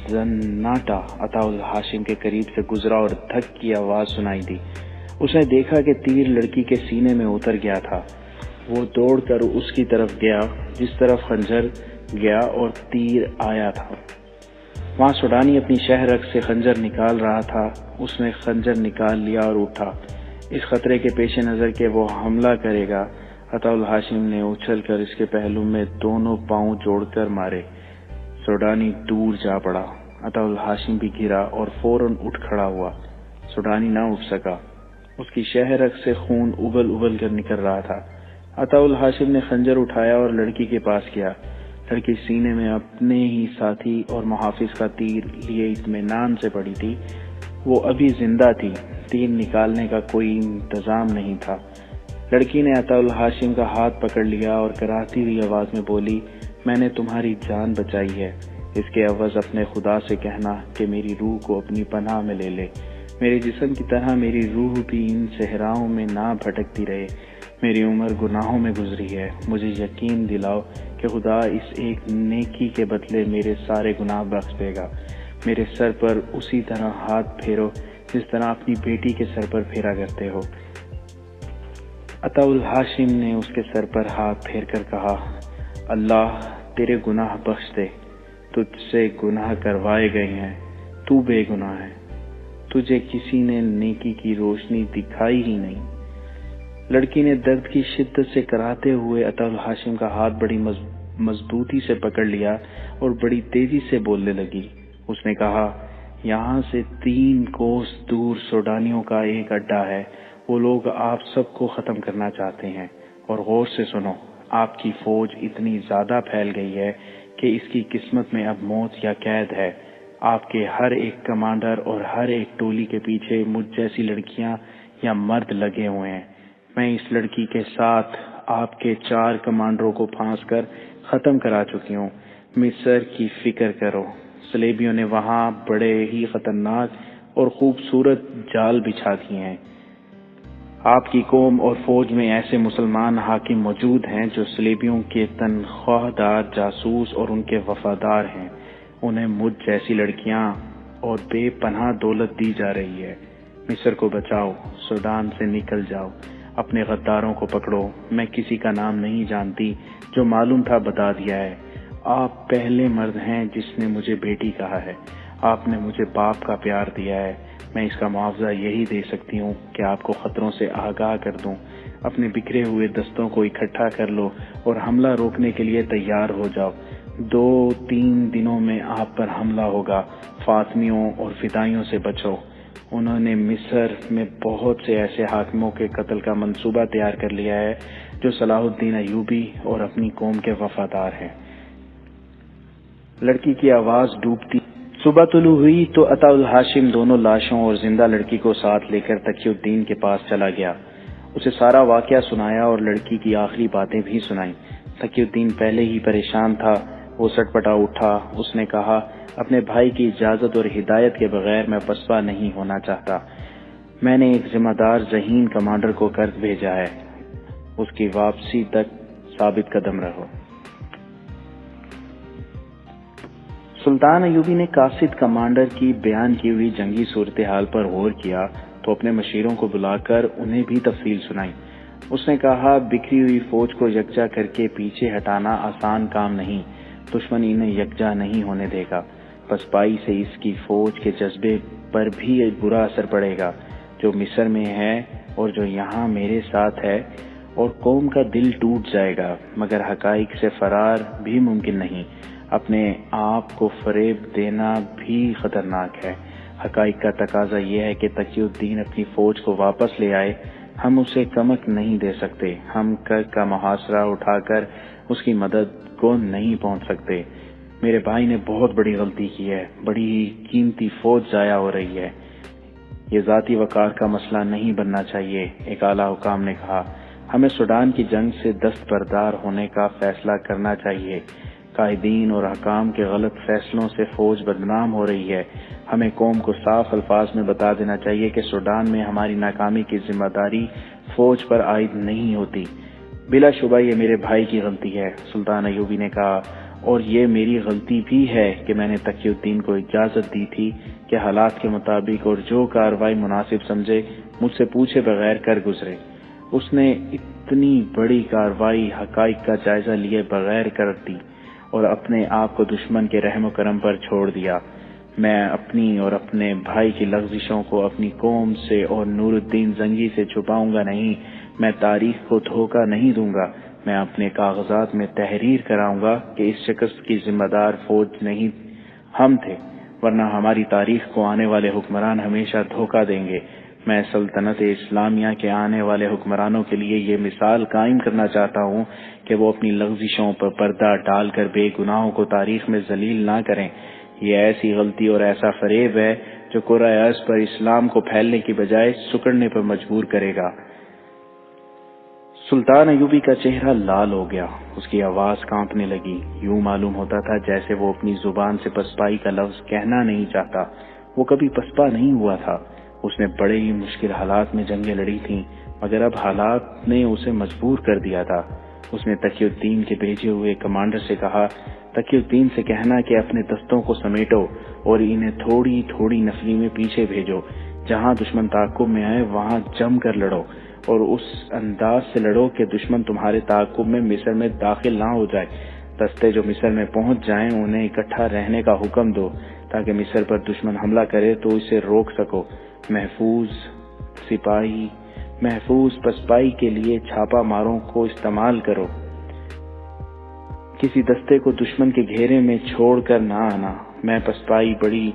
زناٹا عطا الہاشم کے قریب سے گزرا اور دھک کی آواز سنائی دی۔ اس نے دیکھا کہ تیر لڑکی کے سینے میں اتر گیا تھا۔ وہ دوڑ کر اس کی طرف گیا جس طرف خنجر گیا اور تیر آیا تھا۔ وہاں سوڈانی اپنی شہ رگ سے خنجر نکال رہا تھا۔ اس نے خنجر نکال لیا اور اٹھا۔ اس خطرے کے پیش نظر کہ وہ حملہ کرے گا، عطا الہاشم نے اچھل کر اس کے پہلو میں دونوں پاؤں جوڑ کر مارے۔ سوڈانی دور جا پڑا۔ عطا الہاشم بھی گرا اور فوراً اٹھ کھڑا ہوا۔ سوڈانی نہ اٹھ سکا۔ اس کی شہ رگ سے خون ابل ابل کر نکل رہا تھا۔ عطا الہاشم نے خنجر اٹھایا اور لڑکی کے پاس گیا۔ لڑکی سینے میں اپنے ہی ساتھی اور محافظ کا تیر لیے اطمینان سے پڑی تھی۔ وہ ابھی زندہ تھی، تیر نکالنے کا کوئی انتظام نہیں تھا۔ لڑکی نے عطا الہاشم کا ہاتھ پکڑ لیا اور کراہتی ہوئی آواز میں بولی، میں نے تمہاری جان بچائی ہے، اس کے عوض اپنے خدا سے کہنا کہ میری روح کو اپنی پناہ میں لے لے، میرے جسم کی طرح میری روح بھی ان صحراؤں میں نہ بھٹکتی رہے۔ میری عمر گناہوں میں گزری ہے، مجھے یقین دلاؤ کہ خدا اس ایک نیکی کے بدلے میرے سارے گناہ بخش دے گا۔ میرے سر پر اسی طرح ہاتھ پھیرو جس طرح اپنی بیٹی کے سر پر پھیرا کرتے ہو۔ عطا الہاشم نے اس کے سر پر ہاتھ پھیر کر کہا، اللہ تیرے گناہ بخش دے، تجھ سے گناہ کروائے گئے ہیں، تو بے گناہ ہے، تجھے کسی نے نیکی کی روشنی دکھائی ہی نہیں۔ لڑکی نے درد کی شدت سے کراہتے ہوئے عطا الہاشم کا ہاتھ بڑی مضبوطی سے پکڑ لیا اور بڑی تیزی سے بولنے لگی۔ اس نے کہا، یہاں سے 3 کوس دور سوڈانیوں کا ایک اڈا ہے، وہ لوگ آپ سب کو ختم کرنا چاہتے ہیں، اور غور سے سنو، آپ کی فوج اتنی زیادہ پھیل گئی ہے کہ اس کی قسمت میں اب موت یا قید ہے۔ آپ کے ہر ایک کمانڈر اور ہر ایک ٹولی کے پیچھے مجھ جیسی لڑکیاں یا مرد لگے ہوئے ہیں۔ میں اس لڑکی کے ساتھ آپ کے 4 کمانڈروں کو پھانس کر ختم کرا چکی ہوں۔ مصر کی فکر کرو، صلیبیوں نے وہاں بڑے ہی خطرناک اور خوبصورت جال بچھا دیے ہیں۔ آپ کی قوم اور فوج میں ایسے مسلمان حاکم موجود ہیں جو صلیبیوں کے تنخواہ دار جاسوس اور ان کے وفادار ہیں۔ انہیں مجھ جیسی لڑکیاں اور بے پناہ دولت دی جا رہی ہے۔ مصر کو بچاؤ، سوڈان سے نکل جاؤ، اپنے غداروں کو پکڑو۔ میں کسی کا نام نہیں جانتی، جو معلوم تھا بتا دیا ہے۔ آپ پہلے مرد ہیں جس نے مجھے بیٹی کہا ہے۔ آپ نے مجھے باپ کا پیار دیا ہے۔ میں اس کا معاوضہ یہی دے سکتی ہوں کہ آپ کو خطروں سے آگاہ کر دوں۔ اپنے بکھرے ہوئے دستوں کو اکٹھا کر لو اور حملہ روکنے کے لیے تیار ہو جاؤ۔ 2-3 دنوں میں آپ پر حملہ ہوگا۔ فاطمیوں اور فدائیوں سے بچو۔ انہوں نے مصر میں بہت سے ایسے حاکموں کے قتل کا منصوبہ تیار کر لیا ہے جو صلاح الدین ایوبی اور اپنی قوم کے وفادار ہیں۔ لڑکی کی آواز ڈوبتی۔ صبح طلوع ہوئی تو عطا الہاشم دونوں لاشوں اور زندہ لڑکی کو ساتھ لے کر تقی الدین کے پاس چلا گیا۔ اسے سارا واقعہ سنایا اور لڑکی کی آخری باتیں بھی سنائیں۔ تقی الدین پہلے ہی پریشان تھا، وہ سٹ پٹا اٹھا۔ اس نے کہا، اپنے بھائی کی اجازت اور ہدایت کے بغیر میں پسپا نہیں ہونا چاہتا۔ میں نے ایک ذمہ دار ذہین کمانڈر کو کرد بھیجا ہے، اس کی واپسی تک ثابت قدم رہو۔ سلطان ایوبی نے قاصد کمانڈر کی بیان کی ہوئی جنگی صورتحال پر غور کیا تو اپنے مشیروں کو بلا کر انہیں بھی تفصیل سنائی۔ اس نے کہا، بکھری ہوئی فوج کو یکجا کر کے پیچھے ہٹانا آسان کام نہیں، دشمن انہیں یکجا نہیں ہونے دے گا۔ پسپائی سے اس کی فوج کے جذبے پر بھی برا اثر پڑے گا، جو مصر میں ہے اور جو یہاں میرے ساتھ ہے، اور قوم کا دل ٹوٹ جائے گا، مگر حقائق سے فرار بھی ممکن نہیں۔ اپنے آپ کو فریب دینا بھی خطرناک ہے۔ حقائق کا تقاضا یہ ہے کہ تقی الدین اپنی فوج کو واپس لے آئے۔ ہم اسے کمک نہیں دے سکتے، ہم کا محاصرہ اٹھا کر اس کی مدد کو نہیں پہنچ سکتے۔ میرے بھائی نے بہت بڑی غلطی کی ہے، بڑی ہی قیمتی فوج ضائع ہو رہی ہے۔ یہ ذاتی وقار کا مسئلہ نہیں بننا چاہیے، ایک اعلیٰ حکام نے کہا۔ ہمیں سوڈان کی جنگ سے دستبردار ہونے کا فیصلہ کرنا چاہیے۔ قائدین اور حکام کے غلط فیصلوں سے فوج بدنام ہو رہی ہے۔ ہمیں قوم کو صاف الفاظ میں بتا دینا چاہیے کہ سوڈان میں ہماری ناکامی کی ذمہ داری فوج پر عائد نہیں ہوتی۔ بلا شبہ یہ میرے بھائی کی غلطی ہے، سلطان ایوبی نے کہا، اور یہ میری غلطی بھی ہے کہ میں نے تقی الدین کو اجازت دی تھی کہ حالات کے مطابق اور جو کارروائی مناسب سمجھے مجھ سے پوچھے بغیر کر گزرے۔ اس نے اتنی بڑی کارروائی حقائق کا جائزہ لیے بغیر کر دی اور اپنے آپ کو دشمن کے رحم و کرم پر چھوڑ دیا۔ میں اپنی اور اپنے بھائی کی لغزشوں کو اپنی قوم سے اور نور الدین زنگی سے چھپاؤں گا نہیں۔ میں تاریخ کو دھوکہ نہیں دوں گا۔ میں اپنے کاغذات میں تحریر کراؤں گا کہ اس شکست کی ذمہ دار فوج نہیں ہم تھے، ورنہ ہماری تاریخ کو آنے والے حکمران ہمیشہ دھوکہ دیں گے۔ میں سلطنت اسلامیہ کے آنے والے حکمرانوں کے لیے یہ مثال قائم کرنا چاہتا ہوں کہ وہ اپنی لغزشوں پر پردہ ڈال کر بے گناہوں کو تاریخ میں ذلیل نہ کریں۔ یہ ایسی غلطی اور ایسا فریب ہے جو قرۂ ارض پر اسلام کو پھیلنے کی بجائے سکڑنے پر مجبور کرے گا۔ سلطان ایوبی کا چہرہ لال ہو گیا، اس کی آواز کانپنے لگی، یوں معلوم ہوتا تھا جیسے وہ اپنی زبان سے پسپائی کا لفظ کہنا نہیں چاہتا۔ وہ کبھی پسپا نہیں ہوا تھا، اس نے بڑے ہی مشکل حالات میں جنگیں لڑی تھیں، مگر اب حالات نے اسے مجبور کر دیا تھا۔ اس نے تقی الدین کے بھیجے ہوئے کمانڈر سے کہا، تقی الدین سے کہنا کہ اپنے دستوں کو سمیٹو اور انہیں تھوڑی تھوڑی نفری میں پیچھے بھیجو، جہاں دشمن تعاقب میں آئے وہاں جم کر لڑو، اور اس انداز سے لڑو کہ دشمن تمہارے تعاقب میں مصر میں داخل نہ ہو جائے۔ دستے جو مصر میں پہنچ جائیں انہیں اکٹھا رہنے کا حکم دو، تاکہ مصر پر دشمن حملہ کرے تو اسے روک سکو۔ محفوظ پسپائی کے لیے چھاپا ماروں کو استعمال کرو۔ کسی دستے کو دشمن کے گھیرے میں چھوڑ کر نہ آنا۔ میں پسپائی بڑی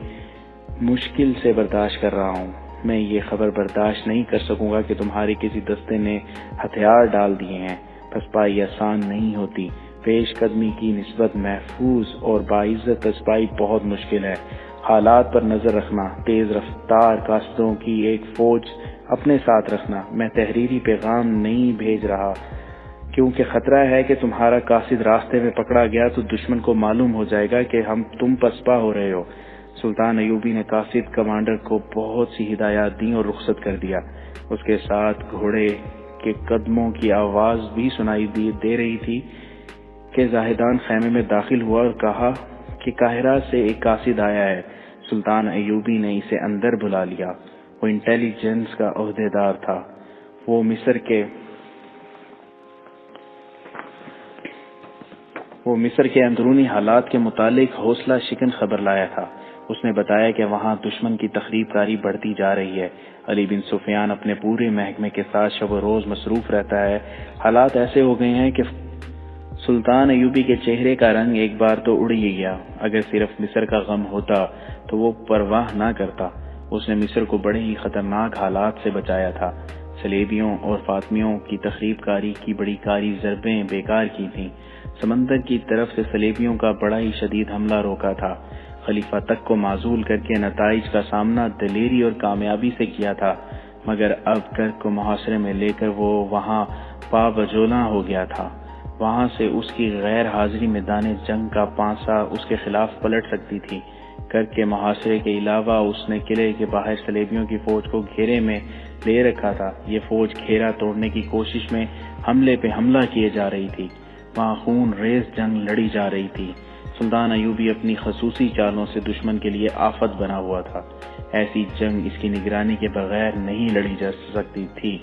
مشکل سے برداشت کر رہا ہوں۔ میں یہ خبر برداشت نہیں کر سکوں گا کہ تمہارے کسی دستے نے ہتھیار ڈال دیے ہیں۔ پسپائی آسان نہیں ہوتی، پیش قدمی کی نسبت محفوظ اور باعزت پسپائی بہت مشکل ہے۔ حالات پر نظر رکھنا، تیز رفتار قاصدوں کی ایک فوج اپنے ساتھ رکھنا۔ میں تحریری پیغام نہیں بھیج رہا کیونکہ خطرہ ہے کہ تمہارا قاصد راستے میں پکڑا گیا تو دشمن کو معلوم ہو جائے گا کہ تم پسپا ہو رہے ہو۔ سلطان ایوبی نے قاصد کمانڈر کو بہت سی ہدایات دیں اور رخصت کر دیا۔ اس کے ساتھ گھوڑے کے قدموں کی آواز بھی سنائی دے رہی تھی کہ زاہدان خیمے میں داخل ہوا اور کہا کہ قاہرہ سے ایک قاصد آیا ہے۔ سلطان ایوبی نے اسے اندر بلا لیا۔ وہ انٹیلیجنس کا عہدیدار تھا۔ وہ مصر کے اندرونی حالات کے متعلق حوصلہ شکن خبر لایا تھا۔ اس نے بتایا کہ وہاں دشمن کی تخریب کاری بڑھتی جا رہی ہے۔ علی بن سفیان اپنے پورے محکمے کے ساتھ شب و روز مصروف رہتا ہے۔ حالات ایسے ہو گئے ہیں کہ سلطان ایوبی کے چہرے کا رنگ ایک بار تو اڑ ہی گیا۔ اگر صرف مصر کا غم ہوتا تو وہ پرواہ نہ کرتا۔ اس نے مصر کو بڑے ہی خطرناک حالات سے بچایا تھا۔ صلیبیوں اور فاطمیوں کی تخریب کاری کی بڑی کاری ضربیں بیکار کی تھیں۔ سمندر کی طرف سے صلیبیوں کا بڑا ہی شدید حملہ روکا تھا۔ خلیفہ تک کو معزول کر کے نتائج کا سامنا دلیری اور کامیابی سے کیا تھا، مگر اب کرک کو محاصرے میں لے کر وہ وہاں پا بجولاں ہو گیا تھا۔ وہاں سے اس کی غیر حاضری میدان جنگ کا پانسا اس کے خلاف پلٹ سکتی تھی۔ کرک کے محاصرے کے علاوہ اس نے قلعے کے باہر صلیبیوں کی فوج کو گھیرے میں لے رکھا تھا۔ یہ فوج گھیرا توڑنے کی کوشش میں حملے پہ حملہ کیے جا رہی تھی۔ وہاں خون ریز جنگ لڑی جا رہی تھی۔ سلطان ایوبی اپنی خصوصی چالوں سے دشمن کے لیے آفت بنا ہوا تھا۔ ایسی جنگ اس کی نگرانی کے بغیر نہیں لڑی جا سکتی تھی۔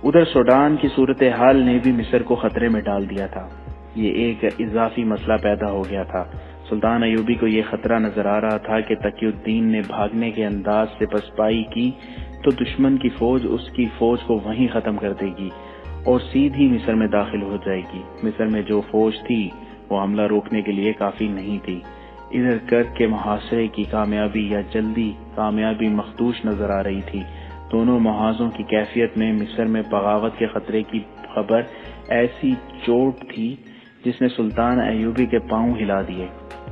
ادھر سوڈان کی صورتحال نے بھی مصر کو خطرے میں ڈال دیا تھا۔ یہ ایک اضافی مسئلہ پیدا ہو گیا تھا۔ سلطان ایوبی کو یہ خطرہ نظر آ رہا تھا کہ تقی الدین نے بھاگنے کے انداز سے پسپائی کی تو دشمن کی فوج اس کی فوج کو وہیں ختم کر دے گی اور سیدھی مصر میں داخل ہو جائے گی۔ مصر میں جو فوج تھی وہ حملہ روکنے کے لیے کافی نہیں تھی۔ ادھر کرک کے محاصرے کی کامیابی یا جلدی کامیابی مخدوش نظر آ رہی تھی۔ دونوں محاذوں کی کیفیت میں مصر میں بغاوت کے خطرے کی خبر ایسی چوٹ تھی جس نے سلطان ایوبی کے پاؤں ہلا دیے۔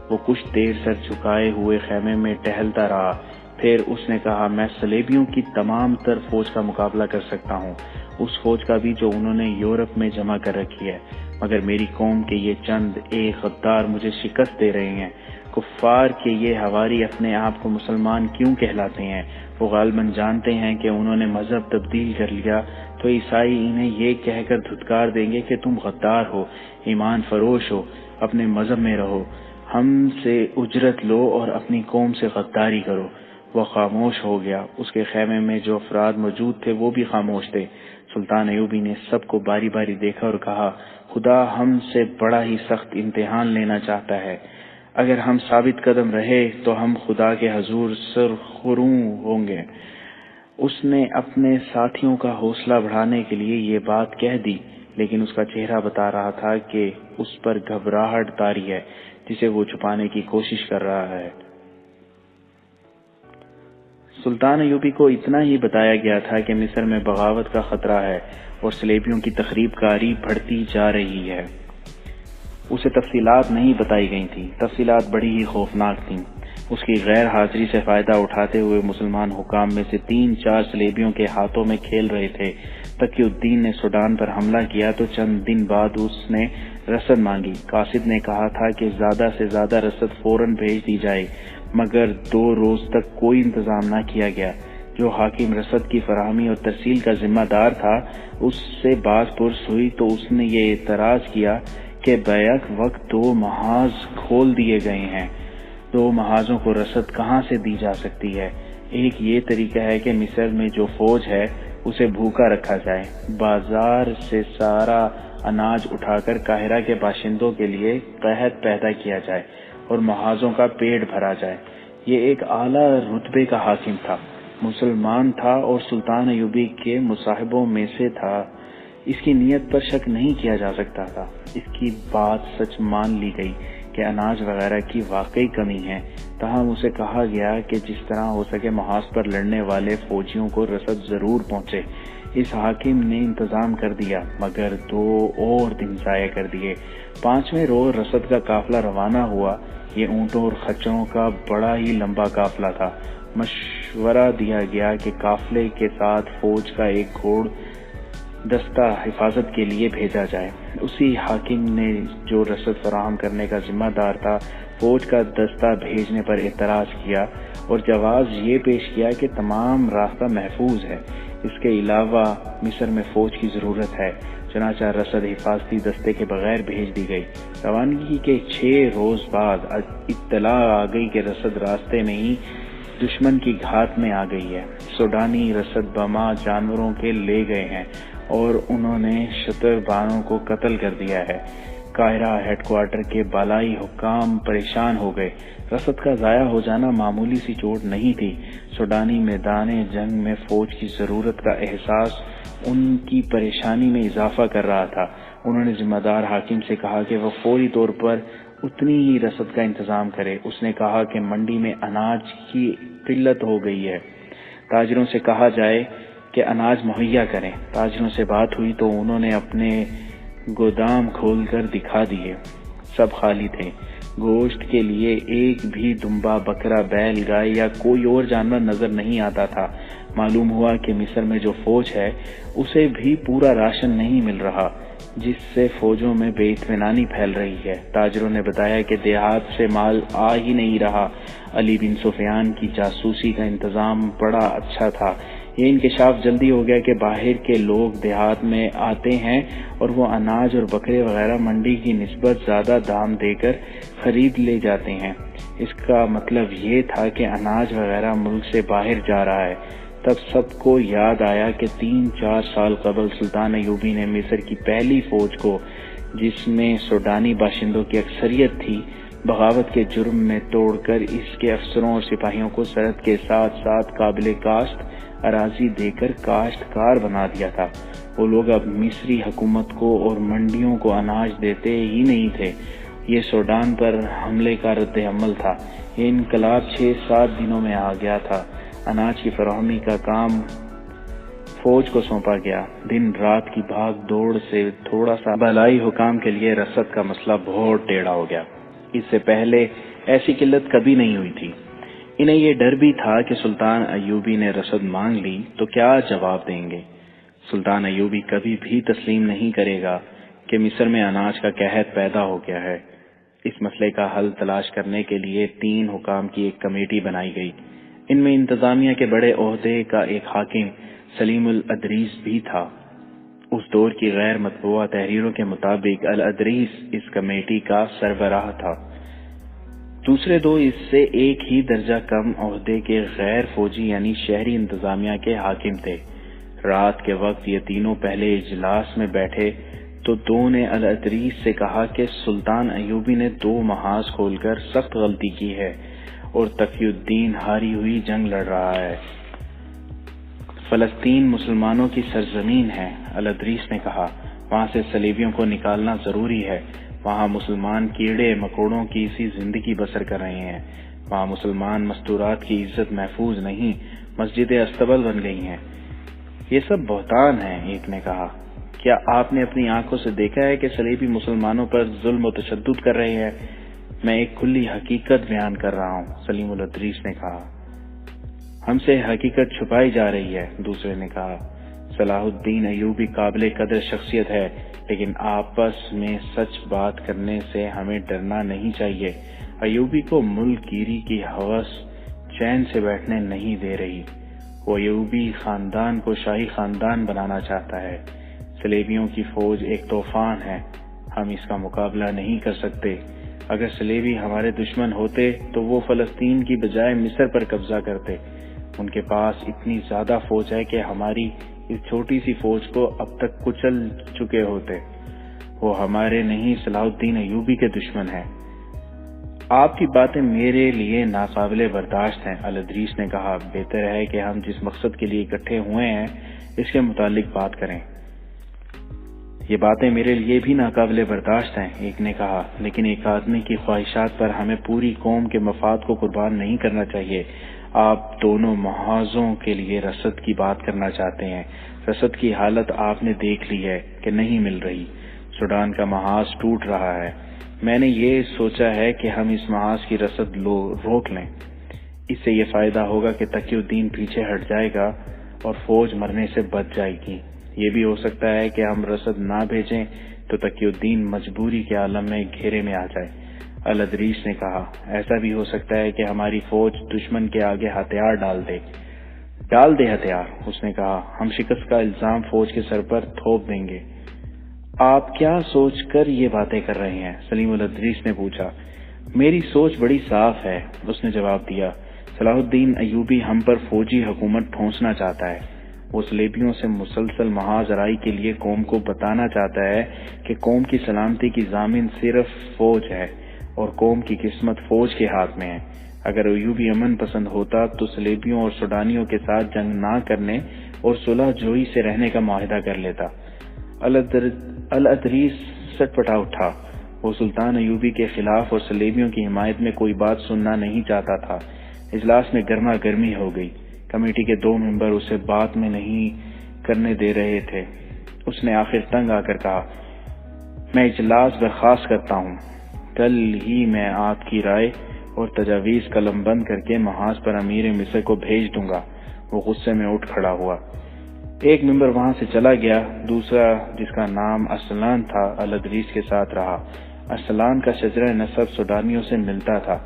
وہ کچھ دیر سر جھکائے ہوئے خیمے میں ٹہلتا رہا، پھر اس نے کہا، میں صلیبیوں کی تمام تر فوج کا مقابلہ کر سکتا ہوں، اس فوج کا بھی جو انہوں نے یورپ میں جمع کر رکھی ہے، مگر میری قوم کے یہ چند ایک غدار مجھے شکست دے رہے ہیں۔ کفار کے یہ ہواری اپنے آپ کو مسلمان کیوں کہلاتے ہیں؟ وہ غالباً جانتے ہیں کہ انہوں نے مذہب تبدیل کر لیا تو عیسائی انہیں یہ کہہ کر دھتکار دیں گے کہ تم غدار ہو، ایمان فروش ہو، اپنے مذہب میں رہو، ہم سے اجرت لو اور اپنی قوم سے غداری کرو۔ وہ خاموش ہو گیا۔ اس کے خیمے میں جو افراد موجود تھے وہ بھی خاموش تھے۔ سلطان ایوبی نے سب کو باری باری دیکھا اور کہا، خدا ہم سے بڑا ہی سخت امتحان لینا چاہتا ہے۔ اگر ہم ثابت قدم رہے تو ہم خدا کے حضور سرخروں ہوں گے۔ اس نے اپنے ساتھیوں کا حوصلہ بڑھانے کے لیے یہ بات کہہ دی، لیکن اس کا چہرہ بتا رہا تھا کہ اس پر گھبراہٹ طاری ہے جسے وہ چھپانے کی کوشش کر رہا ہے۔ سلطان ایوبی کو اتنا ہی بتایا گیا تھا کہ مصر میں بغاوت کا خطرہ ہے اور صلیبیوں کی تخریب کاری بڑھتی جا رہی ہے۔ اسے تفصیلات نہیں بتائی گئی تھیں۔ تفصیلات بڑی ہی خوفناک تھیں۔ اس کی غیر حاضری سے فائدہ اٹھاتے ہوئے مسلمان حکام میں سے 3-4 صلیبیوں کے ہاتھوں میں کھیل رہے تھے۔ تقی الدین نے سوڈان پر حملہ کیا تو چند دن بعد اس نے رسد مانگی۔ قاصد نے کہا تھا کہ زیادہ سے زیادہ رسد فوراً بھیج دی جائے، مگر 2 روز تک کوئی انتظام نہ کیا گیا۔ جو حاکم رسد کی فراہمی اور ترسیل کا ذمہ دار تھا، اس سے بات پرس ہوئی تو اس نے یہ اعتراض کیا کہ بیک وقت 2 محاذ کھول دیے گئے ہیں، 2 محاذوں کو رسد کہاں سے دی جا سکتی ہے؟ ایک یہ طریقہ ہے کہ مصر میں جو فوج ہے اسے بھوکا رکھا جائے، بازار سے سارا اناج اٹھا کر قاہرہ کے باشندوں کے لیے قحط پیدا کیا جائے اور محاذوں کا پیٹ بھرا جائے۔ یہ ایک اعلیٰ رتبے کا حاکم تھا، مسلمان تھا اور سلطان ایوبی کے مصاحبوں میں سے تھا۔ اس کی نیت پر شک نہیں کیا جا سکتا تھا۔ اس کی بات سچ مان لی گئی کہ اناج وغیرہ کی واقعی کمی ہے، تاہم اسے کہا گیا کہ جس طرح ہو سکے محاذ پر لڑنے والے فوجیوں کو رسد ضرور پہنچے۔ اس حاکم نے انتظام کر دیا، مگر 2 اور دن ضائع کر دیے۔ 5ویں روز رسد کا قافلہ روانہ ہوا۔ یہ اونٹوں اور خچروں کا بڑا ہی لمبا قافلہ تھا۔ مشورہ دیا گیا کہ قافلے کے ساتھ فوج کا ایک گھوڑ دستہ حفاظت کے لیے بھیجا جائے۔ اسی حاکم نے، جو رسد فراہم کرنے کا ذمہ دار تھا، فوج کا دستہ بھیجنے پر اعتراض کیا اور جواز یہ پیش کیا کہ تمام راستہ محفوظ ہے، اس کے علاوہ مصر میں فوج کی ضرورت ہے۔ چنانچہ رسد حفاظتی دستے کے بغیر بھیج دی گئی۔ روانگی کے 6 روز بعد اطلاع آ گئی کہ رسد راستے میں ہی دشمن کی گھات میں آ گئی ہے۔ سوڈانی رسد بما جانوروں کے لے گئے ہیں اور انہوں نے شتر بانوں کو قتل کر دیا ہے۔ قاہرہ ہیڈ کوارٹر کے بالائی حکام پریشان ہو گئے۔ رسد کا ضائع ہو جانا معمولی سی چوٹ نہیں تھی۔ سوڈانی میدان جنگ میں فوج کی ضرورت کا احساس ان کی پریشانی میں اضافہ کر رہا تھا۔ انہوں نے ذمہ دار حاکم سے کہا کہ وہ فوری طور پر اتنی ہی رسد کا انتظام کرے۔ اس نے کہا کہ منڈی میں اناج کی قلت ہو گئی ہے، تاجروں سے کہا جائے کہ اناج مہیا کریں۔ تاجروں سے بات ہوئی تو انہوں نے اپنے گودام کھول کر دکھا دیے، سب خالی تھے۔ گوشت کے لیے ایک بھی دمبا، بکرا، بیل، گائے یا کوئی اور جانور نظر نہیں آتا تھا۔ معلوم ہوا کہ مصر میں جو فوج ہے اسے بھی پورا راشن نہیں مل رہا، جس سے فوجوں میں بے اطمینانی پھیل رہی ہے۔ تاجروں نے بتایا کہ دیہات سے مال آ ہی نہیں رہا۔ علی بن سفیان کی جاسوسی کا انتظام بڑا اچھا تھا۔ یہ انکشاف جلدی ہو گیا کہ باہر کے لوگ دیہات میں آتے ہیں اور وہ اناج اور بکرے وغیرہ منڈی کی نسبت زیادہ دام دے کر خرید لے جاتے ہیں۔ اس کا مطلب یہ تھا کہ اناج وغیرہ ملک سے باہر جا رہا ہے۔ تب سب کو یاد آیا کہ 3-4 سال قبل سلطان ایوبی نے مصر کی پہلی فوج کو، جس میں سوڈانی باشندوں کی اکثریت تھی، بغاوت کے جرم میں توڑ کر اس کے افسروں اور سپاہیوں کو سرحد کے ساتھ ساتھ قابل کاشت اراضی دے کر کاشتکار بنا دیا تھا۔ وہ لوگ اب مصری حکومت کو اور منڈیوں کو اناج دیتے ہی نہیں تھے۔ یہ سوڈان پر حملے کا رد عمل تھا۔ یہ انقلاب 6-7 دنوں میں آ گیا تھا۔ اناج کی فراہمی کا کام فوج کو سونپا گیا۔ دن رات کی بھاگ دوڑ سے تھوڑا سا بالائی حکام کے لیے رسد کا مسئلہ بہت ٹیڑھا ہو گیا۔ اس سے پہلے ایسی قلت کبھی نہیں ہوئی تھی۔ انہیں یہ ڈر بھی تھا کہ سلطان ایوبی نے رسد مانگ لی تو کیا جواب دیں گے۔ سلطان ایوبی کبھی بھی تسلیم نہیں کرے گا کہ مصر میں اناج کا قحط پیدا ہو گیا ہے۔ اس مسئلے کا حل تلاش کرنے کے لیے 3 حکام کی ایک کمیٹی بنائی گئی۔ ان میں انتظامیہ کے بڑے عہدے کا ایک حاکم سلیم الادریس بھی تھا۔ اس دور کی غیر مطبوعہ تحریروں کے مطابق الادریس اس کمیٹی کا سربراہ تھا۔ دوسرے 2 اس سے ایک ہی درجہ کم عہدے کے غیر فوجی یعنی شہری انتظامیہ کے حاکم تھے۔ رات کے وقت یہ تینوں پہلے اجلاس میں بیٹھے تو 2 نے الادریس سے کہا کہ سلطان ایوبی نے 2 محاذ کھول کر سخت غلطی کی ہے اور تقی الدین ہاری ہوئی جنگ لڑ رہا ہے۔ فلسطین مسلمانوں کی سرزمین ہے، الادریس نے کہا، وہاں سے صلیبیوں کو نکالنا ضروری ہے۔ وہاں مسلمان کیڑے مکوڑوں کی سی زندگی بسر کر رہے ہیں۔ وہاں مسلمان مستورات کی عزت محفوظ نہیں، مسجدیں استبل بن گئی ہیں۔ یہ سب بہتان ہیں، ایک نے کہا۔ کیا آپ نے اپنی آنکھوں سے دیکھا ہے کہ صلیبی مسلمانوں پر ظلم و تشدد کر رہے ہیں؟ میں ایک کھلی حقیقت بیان کر رہا ہوں، سلیم الادریس نے کہا۔ ہم سے حقیقت چھپائی جا رہی ہے، دوسرے نے کہا۔ صلاح الدین ایوبی قابل قدر شخصیت ہے، لیکن آپس میں سچ بات کرنے سے ہمیں ڈرنا نہیں چاہیے۔ ایوبی کو ملک گیری کی ہوس چین سے بیٹھنے نہیں دے رہی۔ وہ ایوبی خاندان کو شاہی خاندان بنانا چاہتا ہے۔ صلیبیوں کی فوج ایک طوفان ہے، ہم اس کا مقابلہ نہیں کر سکتے۔ اگر صلیبی ہمارے دشمن ہوتے تو وہ فلسطین کی بجائے مصر پر قبضہ کرتے۔ ان کے پاس اتنی زیادہ فوج ہے کہ ہماری اس چھوٹی سی فوج کو اب تک کچل چکے ہوتے۔ وہ ہمارے نہیں، صلاح الدین ایوبی کے دشمن ہیں۔ آپ کی باتیں میرے لیے ناقابل برداشت ہیں، الادریس نے کہا۔ بہتر ہے کہ ہم جس مقصد کے لیے اکٹھے ہوئے ہیں اس کے متعلق بات کریں۔ یہ باتیں میرے لیے بھی ناقابل برداشت ہیں، ایک نے کہا، لیکن ایک آدمی کی خواہشات پر ہمیں پوری قوم کے مفاد کو قربان نہیں کرنا چاہیے۔ آپ دونوں محاذوں کے لیے رسد کی بات کرنا چاہتے ہیں۔ رسد کی حالت آپ نے دیکھ لی ہے کہ نہیں مل رہی۔ سوڈان کا محاذ ٹوٹ رہا ہے۔ میں نے یہ سوچا ہے کہ ہم اس محاذ کی رسد روک لیں۔ اس سے یہ فائدہ ہوگا کہ تقی الدین پیچھے ہٹ جائے گا اور فوج مرنے سے بچ جائے گی۔ یہ بھی ہو سکتا ہے کہ ہم رسد نہ بھیجیں تو تقی الدین مجبوری کے عالم میں گھیرے میں آ جائے، الادریس نے کہا۔ ایسا بھی ہو سکتا ہے کہ ہماری فوج دشمن کے آگے ہتھیار ڈال دے ہتھیار، اس نے کہا۔ ہم شکست کا الزام فوج کے سر پر تھوپ دیں گے۔ آپ کیا سوچ کر یہ باتیں کر رہے ہیں؟ سلیم الادریس نے پوچھا۔ میری سوچ بڑی صاف ہے، اس نے جواب دیا۔ صلاح الدین ایوبی ہم پر فوجی حکومت ٹھونسنا چاہتا ہے۔ وہ صلیبیوں سے مسلسل محاذ آرائی کے لیے قوم کو بتانا چاہتا ہے کہ قوم کی سلامتی کی ضامن صرف فوج ہے اور قوم کی قسمت فوج کے ہاتھ میں ہے۔ اگر ایوبی امن پسند ہوتا تو صلیبیوں اور سوڈانیوں کے ساتھ جنگ نہ کرنے اور صلح جوئی سے رہنے کا معاہدہ کر لیتا۔ الادریس سٹ پٹا اٹھا۔ وہ سلطان ایوبی کے خلاف اور صلیبیوں کی حمایت میں کوئی بات سننا نہیں چاہتا تھا۔ اجلاس میں گرما گرمی ہو گئی۔ کمیٹی کے 2 ممبر اسے بات میں نہیں کرنے دے رہے تھے۔ اس نے آخر تنگ آ کر کہا، میں اجلاس برخاست کرتا ہوں۔ کل ہی میں آپ کی رائے اور تجاویز قلم بند کر کے محاذ پر امیر مصر کو بھیج دوں گا۔ وہ غصے میں اٹھ کھڑا ہوا۔ ایک ممبر وہاں سے چلا گیا۔ دوسرا، جس کا نام ارسلان تھا، الادریس کے ساتھ رہا۔ ارسلان کا شجرہ نسب سوڈانیوں سے ملتا تھا۔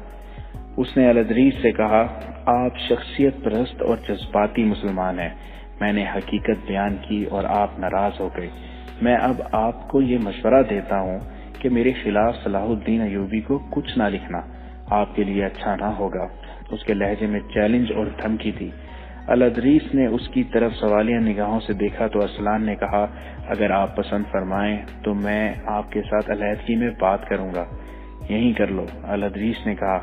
اس نے الادریس سے کہا، آپ شخصیت پرست اور جذباتی مسلمان ہیں۔ میں نے حقیقت بیان کی اور آپ ناراض ہو گئے۔ میں اب آپ کو یہ مشورہ دیتا ہوں کہ میرے خلاف صلاح الدین ایوبی کو کچھ نہ لکھنا، آپ کے لیے اچھا نہ ہوگا۔ اس کے لہجے میں چیلنج اور دھمکی تھی۔ الادریس نے اس کی طرف سوالیہ نگاہوں سے دیکھا تو ارسلان نے کہا، اگر آپ پسند فرمائیں تو میں آپ کے ساتھ علیحدگی میں بات کروں گا۔ یہیں کر لو، الادریس نے کہا۔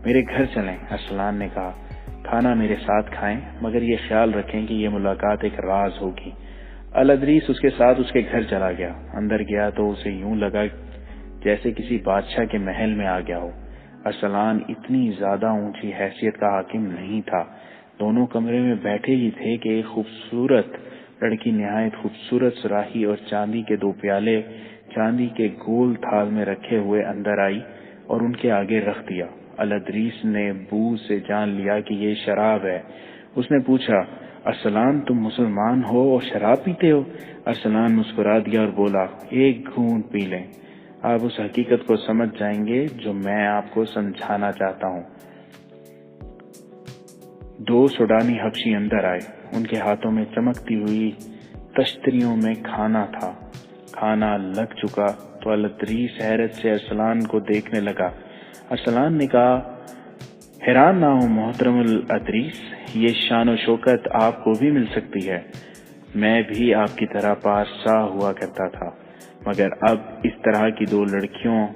میرے گھر چلیں، ارسلان نے کہا۔ کھانا میرے ساتھ کھائیں، مگر یہ خیال رکھیں کہ یہ ملاقات ایک راز ہوگی۔ الادریس اس کے ساتھ اس کے گھر چلا گیا۔ اندر گیا تو اسے یوں لگا جیسے کسی بادشاہ کے محل میں آ گیا ہو۔ ارسلان اتنی زیادہ اونچی حیثیت کا حاکم نہیں تھا۔ دونوں کمرے میں بیٹھے ہی تھے کہ ایک خوبصورت لڑکی نہایت خوبصورت سراہی اور چاندی کے 2 پیالے چاندی کے گول تھال میں رکھے ہوئے اندر آئی اور ان کے آگے رکھ دیا۔ الادریس نے بو سے جان لیا کہ یہ شراب ہے۔ اس نے پوچھا، ارسلان تم مسلمان ہو اور شراب پیتے ہو؟ ارسلان مسکرا دیا اور بولا، ایک گھونٹ پی لیں، آپ اس حقیقت کو سمجھ جائیں گے جو میں آپ کو سمجھانا چاہتا ہوں۔ 2 سوڈانی حبشی اندر آئے۔ ان کے ہاتھوں میں چمکتی ہوئی تشتریوں میں کھانا تھا۔ کھانا لگ چکا تو الادریس حیرت سے ارسلان کو دیکھنے لگا۔ ارسلان نے کہا، حیران نہ ہو محترم الادریس، یہ شان و شوکت آپ کو بھی مل سکتی ہے۔ میں بھی آپ کی طرح پادشاہ ہوا کرتا تھا، مگر اب اس طرح کی 2 لڑکیوں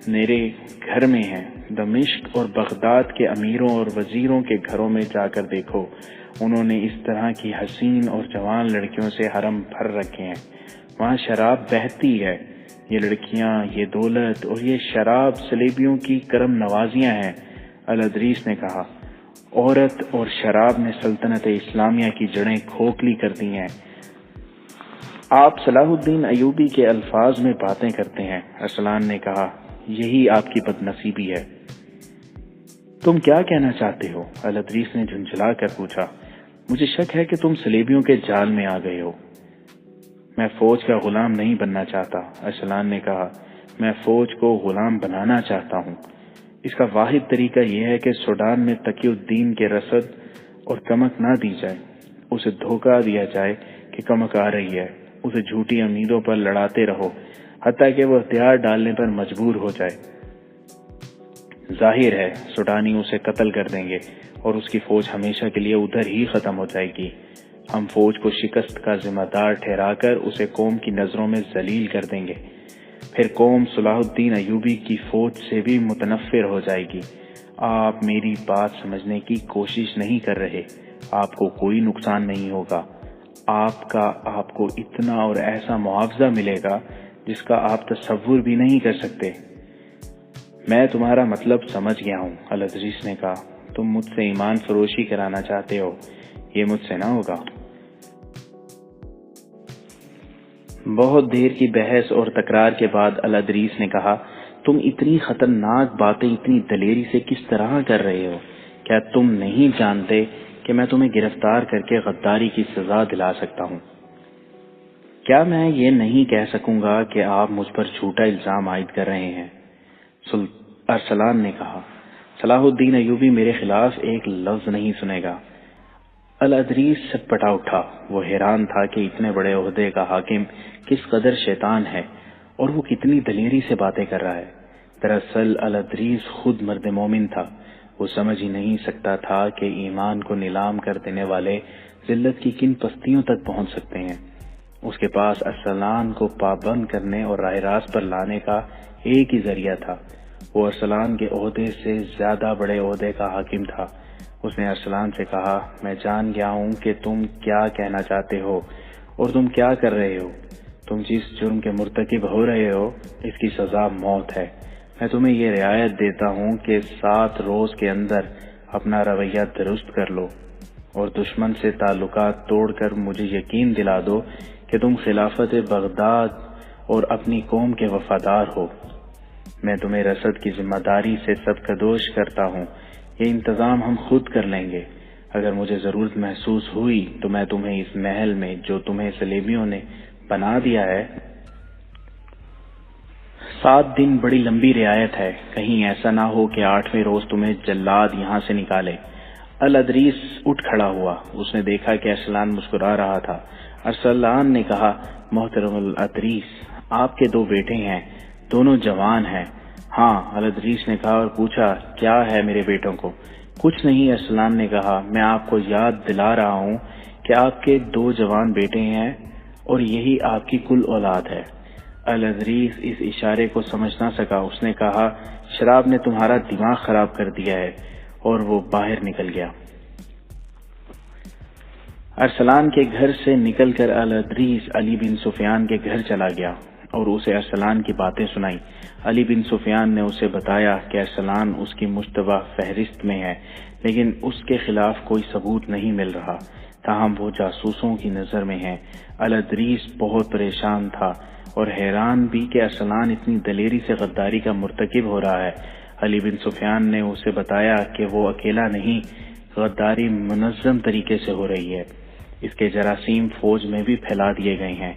میرے گھر میں ہیں۔ دمشق اور بغداد کے امیروں اور وزیروں کے گھروں میں جا کر دیکھو، انہوں نے اس طرح کی حسین اور جوان لڑکیوں سے حرم بھر رکھے ہیں۔ وہاں شراب بہتی ہے۔ یہ لڑکیاں، یہ دولت اور یہ شراب صلیبیوں کی کرم نوازیاں ہیں، الادریس نے کہا۔ عورت اور شراب نے سلطنت اسلامیہ کی جڑیں کھوکھلی کر دی ہیں۔ آپ صلاح الدین ایوبی کے الفاظ میں باتیں کرتے ہیں، ارسلان نے کہا۔ یہی آپ کی بد نصیبی ہے۔ تم کیا کہنا چاہتے ہو؟ الادریس نے جھنجھلا کر پوچھا۔ مجھے شک ہے کہ تم صلیبیوں کے جال میں آ گئے ہو۔ میں فوج کا غلام نہیں بننا چاہتا، ارسلان نے کہا، میں فوج کو غلام بنانا چاہتا ہوں۔ اس کا واحد طریقہ یہ ہے کہ سوڈان میں تقی الدین کے رسد اور کمک نہ دی جائے، اسے دھوکہ دیا جائے کہ کمک آ رہی ہے، اسے جھوٹی امیدوں پر لڑاتے رہو حتیٰ کہ وہ ہتھیار ڈالنے پر مجبور ہو جائے۔ ظاہر ہے سوڈانی اسے قتل کر دیں گے اور اس کی فوج ہمیشہ کے لیے ادھر ہی ختم ہو جائے گی۔ ہم فوج کو شکست کا ذمہ دار ٹھہرا کر اسے قوم کی نظروں میں ذلیل کر دیں گے، پھر قوم صلاح الدین ایوبی کی فوج سے بھی متنفر ہو جائے گی۔ آپ میری بات سمجھنے کی کوشش نہیں کر رہے۔ آپ کو کوئی نقصان نہیں ہوگا، آپ کو اتنا اور ایسا معاوضہ ملے گا جس کا آپ تصور بھی نہیں کر سکتے۔ میں تمہارا مطلب سمجھ گیا ہوں، الادریس نے کہا، تم مجھ سے ایمان فروشی کرانا چاہتے ہو، یہ مجھ سے نہ ہوگا۔ بہت دیر کی بحث اور تکرار کے بعد الادریس نے کہا، تم اتنی خطرناک باتیں اتنی دلیری سے کس طرح کر رہے ہو؟ کیا تم نہیں جانتے کہ میں تمہیں گرفتار کر کے غداری کی سزا دلا سکتا ہوں؟ کیا میں یہ نہیں کہہ سکوں گا کہ آپ مجھ پر جھوٹا الزام عائد کر رہے ہیں؟ ارسلان نے کہا، صلاح الدین ایوبی میرے خلاف ایک لفظ نہیں سنے گا۔ الادریس سٹپٹا اٹھا، وہ حیران تھا کہ اتنے بڑے عہدے کا حاکم کس قدر شیطان ہے اور وہ کتنی دلیری سے باتیں کر رہا ہے۔ دراصل الادریس خود مرد مومن تھا، وہ سمجھ ہی نہیں سکتا تھا کہ ایمان کو نیلام کر دینے والے ذلت کی کن پستیوں تک پہنچ سکتے ہیں۔ اس کے پاس ارسلان کو پابند کرنے اور راہ راست پر لانے کا ایک ہی ذریعہ تھا، وہ ارسلان کے عہدے سے زیادہ بڑے عہدے کا حاکم تھا۔ اس نے ارسلان سے کہا، میں جان گیا ہوں کہ تم کیا کہنا چاہتے ہو اور تم کیا کر رہے ہو۔ تم جس جرم کے مرتکب ہو رہے ہو اس کی سزا موت ہے۔ میں تمہیں یہ رعایت دیتا ہوں کہ 7 روز کے اندر اپنا رویہ درست کر لو اور دشمن سے تعلقات توڑ کر مجھے یقین دلا دو کہ تم خلافت بغداد اور اپنی قوم کے وفادار ہو۔ میں تمہیں رسد کی ذمہ داری سے سبکدوش کرتا ہوں، یہ انتظام ہم خود کر لیں گے۔ اگر مجھے ضرورت محسوس ہوئی تو میں تمہیں اس محل میں جو تمہیں صلیبیوں نے بنا دیا ہے 7 دن بڑی لمبی رعایت ہے، کہیں ایسا نہ ہو کہ 8ویں روز تمہیں جلاد یہاں سے نکالے۔ الادریس اٹھ کھڑا ہوا، اس نے دیکھا کہ ارسلان مسکرا رہا تھا۔ ارسلان نے کہا، محترم الادریس، آپ کے 2 بیٹے ہیں، دونوں جوان ہیں۔ ہاں، الادریس نے کہا اور پوچھا، کیا ہے میرے بیٹوں کو؟ کچھ نہیں، ارسلان نے کہا، میں آپ کو یاد دلا رہا ہوں کہ آپ کے 2 جوان بیٹے ہیں اور یہی آپ کی کل اولاد ہے۔ الادریس اس اشارے کو سمجھ نہ سکا، اس نے کہا، شراب نے تمہارا دماغ خراب کر دیا ہے، اور وہ باہر نکل گیا۔ ارسلان کے گھر سے نکل کر الادریس علی بن سفیان کے گھر چلا گیا اور اسے ارسلان کی باتیں سنائی۔ علی بن سفیان نے اسے بتایا کہ ارسلان اس کی مشتبہ فہرست میں ہے، لیکن اس کے خلاف کوئی ثبوت نہیں مل رہا، تاہم وہ جاسوسوں کی نظر میں ہے۔ الادریس بہت پریشان تھا اور حیران بھی کہ ارسلان اتنی دلیری سے غداری کا مرتکب ہو رہا ہے۔ علی بن سفیان نے اسے بتایا کہ وہ اکیلا نہیں، غداری منظم طریقے سے ہو رہی ہے، اس کے جراثیم فوج میں بھی پھیلا دیے گئے ہیں۔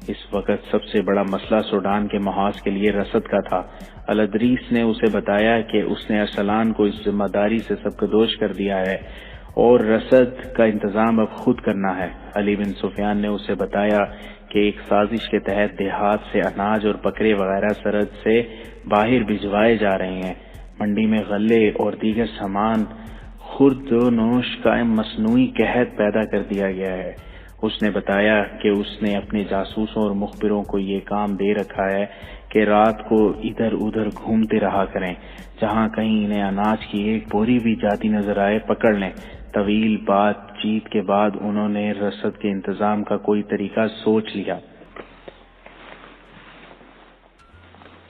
اس وقت سب سے بڑا مسئلہ سوڈان کے محاذ کے لیے رسد کا تھا۔ الادریس نے اسے بتایا کہ اس نے ارسلان کو اس ذمہ داری سے سبکدوش کر دیا ہے اور رسد کا انتظام اب خود کرنا ہے۔ علی بن سفیان نے اسے بتایا کہ ایک سازش کے تحت دیہات سے اناج اور بکرے وغیرہ سرحد سے باہر بھجوائے جا رہے ہیں۔ منڈی میں غلے اور دیگر سامان خرد و نوش کا مصنوعی قحط پیدا کر دیا گیا ہے۔ اس نے بتایا کہ اس نے اپنے جاسوسوں اور مخبروں کو یہ کام دے رکھا ہے کہ رات کو ادھر ادھر گھومتے رہا کریں، جہاں کہیں انہیں اناج کی ایک بوری بھی جاتی نظر آئے پکڑ لیں۔ طویل بات چیت کے بعد انہوں نے رسد کے انتظام کا کوئی طریقہ سوچ لیا۔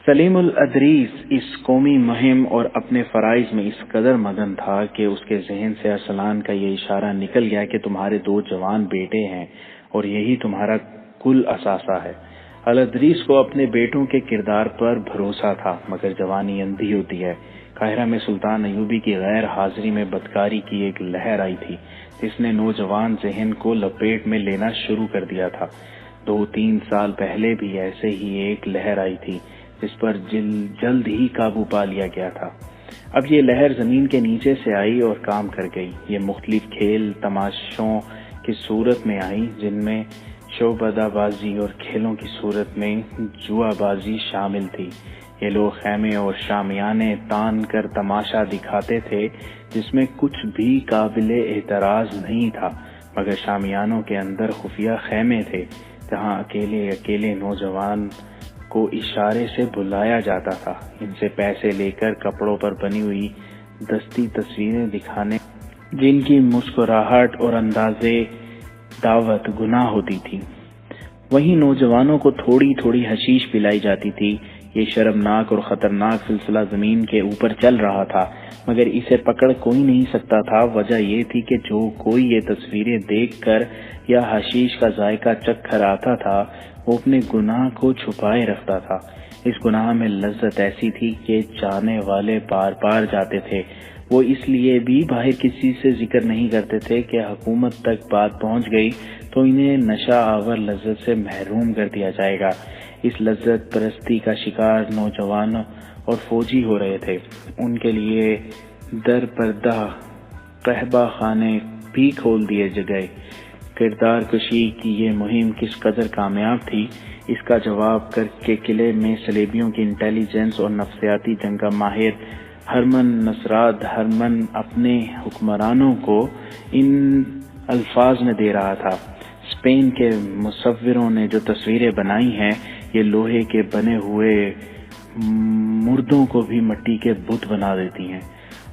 سلیم الادریس اس قومی مہم اور اپنے فرائض میں اس قدر مگن تھا کہ اس کے ذہن سے ارسلان کا یہ اشارہ نکل گیا کہ تمہارے 2 جوان بیٹے ہیں اور یہی تمہارا کل اثاثہ ہے۔ الادریس کو اپنے بیٹوں کے کردار پر بھروسہ تھا، مگر جوانی اندھی ہوتی ہے۔ قاہرہ میں سلطان ایوبی کی غیر حاضری میں بدکاری کی ایک لہر آئی تھی جس نے نوجوان ذہن کو لپیٹ میں لینا شروع کر دیا تھا۔ 2-3 سال پہلے بھی ایسے ہی ایک لہر آئی تھی جس پر جلد ہی قابو پا لیا گیا تھا۔ اب یہ لہر زمین کے نیچے سے آئی اور کام کر گئی۔ یہ مختلف کھیل تماشوں کی صورت میں آئی، جن میں شعبدہ بازی اور کھیلوں کی صورت میں جوا بازی شامل تھی۔ یہ لوگ خیمے اور شامیانے تان کر تماشا دکھاتے تھے جس میں کچھ بھی قابل اعتراض نہیں تھا، مگر شامیانوں کے اندر خفیہ خیمے تھے جہاں اکیلے نوجوان کو اشارے سے بلایا جاتا تھا، ان سے پیسے لے کر کپڑوں پر بنی ہوئی دستی تصویریں دکھانے، جن کی مسکراہٹ اور اندازے دعوت گناہ ہوتی تھی۔ وہیں نوجوانوں کو تھوڑی تھوڑی حشیش پلائی جاتی تھی۔ یہ شرمناک اور خطرناک سلسلہ زمین کے اوپر چل رہا تھا، مگر اسے پکڑ کوئی نہیں سکتا تھا۔ وجہ یہ تھی کہ جو کوئی یہ تصویریں دیکھ کر یا حشیش کا ذائقہ چکھ کر آتا تھا، وہ اپنے گناہ کو چھپائے رکھتا تھا۔ اس گناہ میں لذت ایسی تھی کہ چاہنے والے بار بار جاتے تھے۔ وہ اس لیے بھی باہر کسی سے ذکر نہیں کرتے تھے کہ حکومت تک بات پہنچ گئی تو انہیں نشہ آور لذت سے محروم کر دیا جائے گا۔ اس لذت پرستی کا شکار نوجوان اور فوجی ہو رہے تھے۔ ان کے لیے در پردہ قحبہ خانے بھی کھول دیے گئے۔ کردار کشی کی یہ مہم کس قدر کامیاب تھی، اس کا جواب کر کے قلعے میں صلیبیوں کی انٹیلی جنس اور نفسیاتی جنگ کا ماہر ہرمن نصرات ہرمن اپنے حکمرانوں کو ان الفاظ میں دے رہا تھا: اسپین کے مصوروں نے جو تصویریں بنائی ہیں، یہ لوہے کے بنے ہوئے مردوں کو بھی مٹی کے بت بنا دیتی ہیں۔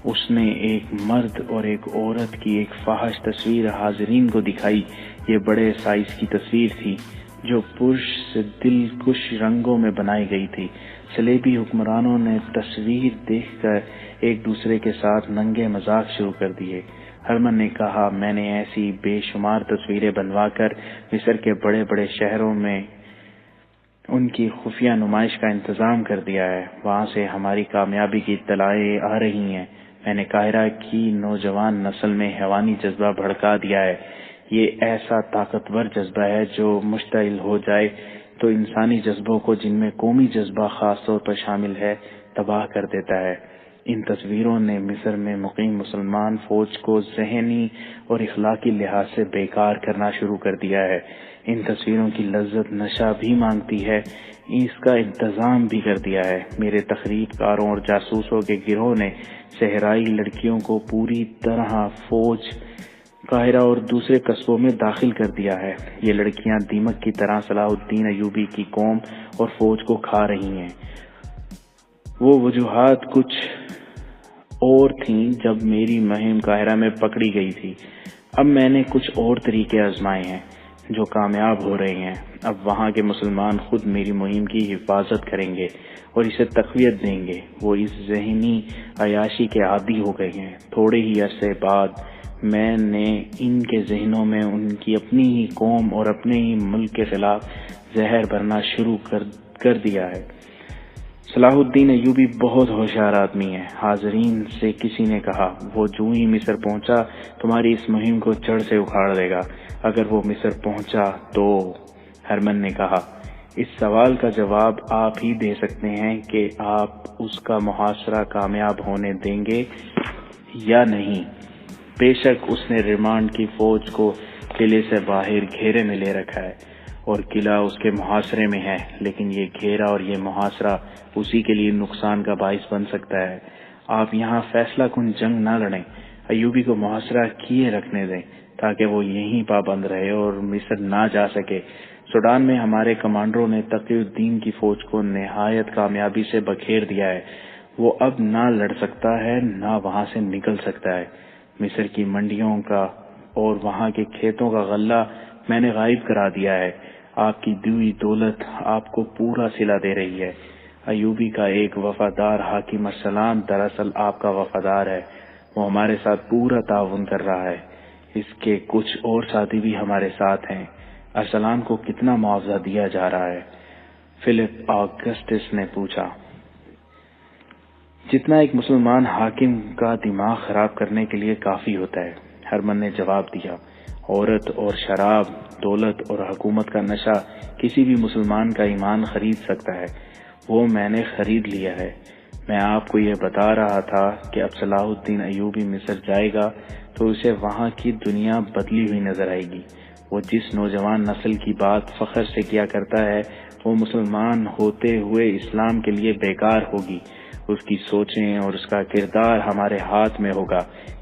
اس نے ایک مرد اور ایک عورت کی ایک فاحش تصویر حاضرین کو دکھائی۔ یہ بڑے سائز کی تصویر تھی جو پرش سے دلکش رنگوں میں بنائی گئی تھی۔ صلیبی حکمرانوں نے تصویر دیکھ کر ایک دوسرے کے ساتھ ننگے مذاق شروع کر دیے۔ ہرمن نے کہا، میں نے ایسی بے شمار تصویریں بنوا کر مصر کے بڑے بڑے شہروں میں ان کی خفیہ نمائش کا انتظام کر دیا ہے۔ وہاں سے ہماری کامیابی کی اطلاعیں آ رہی ہیں۔ میں نے قاہرہ کی نوجوان نسل میں حیوانی جذبہ بھڑکا دیا ہے۔ یہ ایسا طاقتور جذبہ ہے جو مشتعل ہو جائے تو انسانی جذبوں کو، جن میں قومی جذبہ خاص طور پر شامل ہے، تباہ کر دیتا ہے۔ ان تصویروں نے مصر میں مقیم مسلمان فوج کو ذہنی اور اخلاقی لحاظ سے بیکار کرنا شروع کر دیا ہے۔ ان تصویروں کی لذت نشہ بھی مانگتی ہے، اس کا انتظام بھی کر دیا ہے۔ میرے تخریب کاروں اور جاسوسوں کے گروہ نے صحرائی لڑکیوں کو پوری طرح فوج قاہرہ اور دوسرے قصبوں میں داخل کر دیا ہے۔ یہ لڑکیاں دیمک کی طرح صلاح الدین ایوبی کی قوم اور فوج کو کھا رہی ہیں۔ وہ وجوہات کچھ اور تھیں جب میری مہم قاہرہ میں پکڑی گئی تھی۔ اب میں نے کچھ اور طریقے آزمائے ہیں جو کامیاب ہو رہے ہیں۔ اب وہاں کے مسلمان خود میری مہم کی حفاظت کریں گے اور اسے تقویت دیں گے۔ وہ اس ذہنی عیاشی کے عادی ہو گئے ہیں۔ تھوڑے ہی عرصے بعد میں نے ان کے ذہنوں میں ان کی اپنی ہی قوم اور اپنے ہی ملک کے خلاف زہر بھرنا شروع کر دیا ہے۔ صلاح الدین ایوبی بہت ہوشیار آدمی ہے، حاضرین سے کسی نے کہا۔ وہ جو ہی مصر پہنچا تمہاری اس مہم کو جڑ سے اکھاڑ دے گا۔ اگر وہ مصر پہنچا تو؟ ہرمن نے کہا، اس سوال کا جواب آپ ہی دے سکتے ہیں کہ آپ اس کا محاصرہ کامیاب ہونے دیں گے یا نہیں۔ بے شک اس نے ریمانڈ کی فوج کو قلعے سے باہر گھیرے میں لے رکھا ہے اور قلعہ اس کے محاصرے میں ہے، لیکن یہ گھیرا اور یہ محاصرہ اسی کے لیے نقصان کا باعث بن سکتا ہے۔ آپ یہاں فیصلہ کن جنگ نہ لڑیں، ایوبی کو محاصرہ کیے رکھنے دیں تاکہ وہ یہیں پابند رہے اور مصر نہ جا سکے۔ سوڈان میں ہمارے کمانڈروں نے تقی الدین کی فوج کو نہایت کامیابی سے بکھیر دیا ہے۔ وہ اب نہ لڑ سکتا ہے نہ وہاں سے نکل سکتا ہے۔ مصر کی منڈیوں کا اور وہاں کے کھیتوں کا غلہ میں نے غائب کرا دیا ہے۔ آپ کی دی ہوئی دولت آپ کو پورا صلہ دے رہی ہے۔ ایوبی کا ایک وفادار حاکم ارسلان دراصل آپ کا وفادار ہے۔ وہ ہمارے ساتھ پورا تعاون کر رہا ہے۔ اس کے کچھ اور ساتھی بھی ہمارے ساتھ ہیں۔ ارسلان کو کتنا معاوضہ دیا جا رہا ہے؟ فلپ آگسٹس نے پوچھا۔ جتنا ایک مسلمان حاکم کا دماغ خراب کرنے کے لیے کافی ہوتا ہے، ہرمن نے جواب دیا۔ عورت اور شراب، دولت اور حکومت کا نشہ کسی بھی مسلمان کا ایمان خرید سکتا ہے، وہ میں نے خرید لیا ہے۔ میں آپ کو یہ بتا رہا تھا کہ اب صلاح الدین ایوبی مصر جائے گا تو اسے وہاں کی دنیا بدلی ہوئی نظر آئے گی۔ وہ جس نوجوان نسل کی بات فخر سے کیا کرتا ہے وہ مسلمان ہوتے ہوئے اسلام کے لیے بیکار ہوگی۔ اس کی سوچیں اور اس کا کردار ہمارے ہاتھ میں ہوگا۔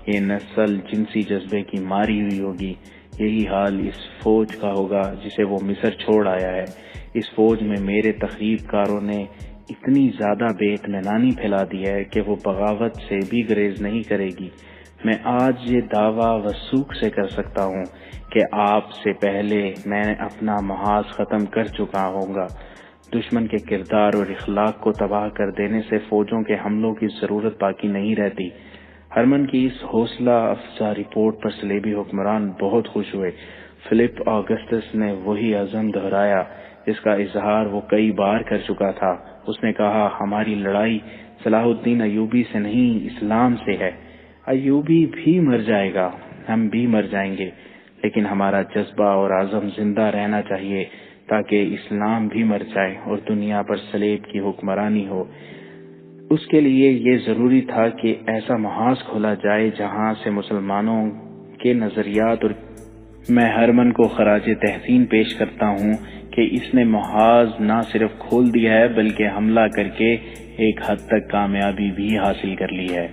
یہ نسل جنسی جذبے کی ماری ہوئی ہوگی۔ یہی حال اس فوج کا ہوگا جسے وہ مصر چھوڑ آیا ہے۔ اس فوج میں میرے تخریب کاروں نے اتنی زیادہ بے اطمینانی پھیلا دی ہے کہ وہ بغاوت سے بھی گریز نہیں کرے گی۔ میں آج یہ دعویٰ وثوق سے کر سکتا ہوں کہ آپ سے پہلے میں اپنا محاذ ختم کر چکا ہوں گا۔ دشمن کے کردار اور اخلاق کو تباہ کر دینے سے فوجوں کے حملوں کی ضرورت باقی نہیں رہتی۔ ہرمن کی اس حوصلہ افزا رپورٹ پر صلیبی حکمران بہت خوش ہوئے۔ فلپ آگسٹس نے وہی عزم دہرایا جس کا اظہار وہ کئی بار کر چکا تھا۔ اس نے کہا، ہماری لڑائی صلاح الدین ایوبی سے نہیں، اسلام سے ہے۔ ایوبی بھی مر جائے گا، ہم بھی مر جائیں گے، لیکن ہمارا جذبہ اور عزم زندہ رہنا چاہیے تاکہ اسلام بھی مر جائے اور دنیا پر صلیب کی حکمرانی ہو۔ اس کے لیے یہ ضروری تھا کہ ایسا محاذ کھولا جائے جہاں سے مسلمانوں کے نظریات اور میں ہرمن کو خراج تحسین پیش کرتا ہوں کہ اس نے محاذ نہ صرف کھول دیا ہے بلکہ حملہ کر کے ایک حد تک کامیابی بھی حاصل کر لی ہے۔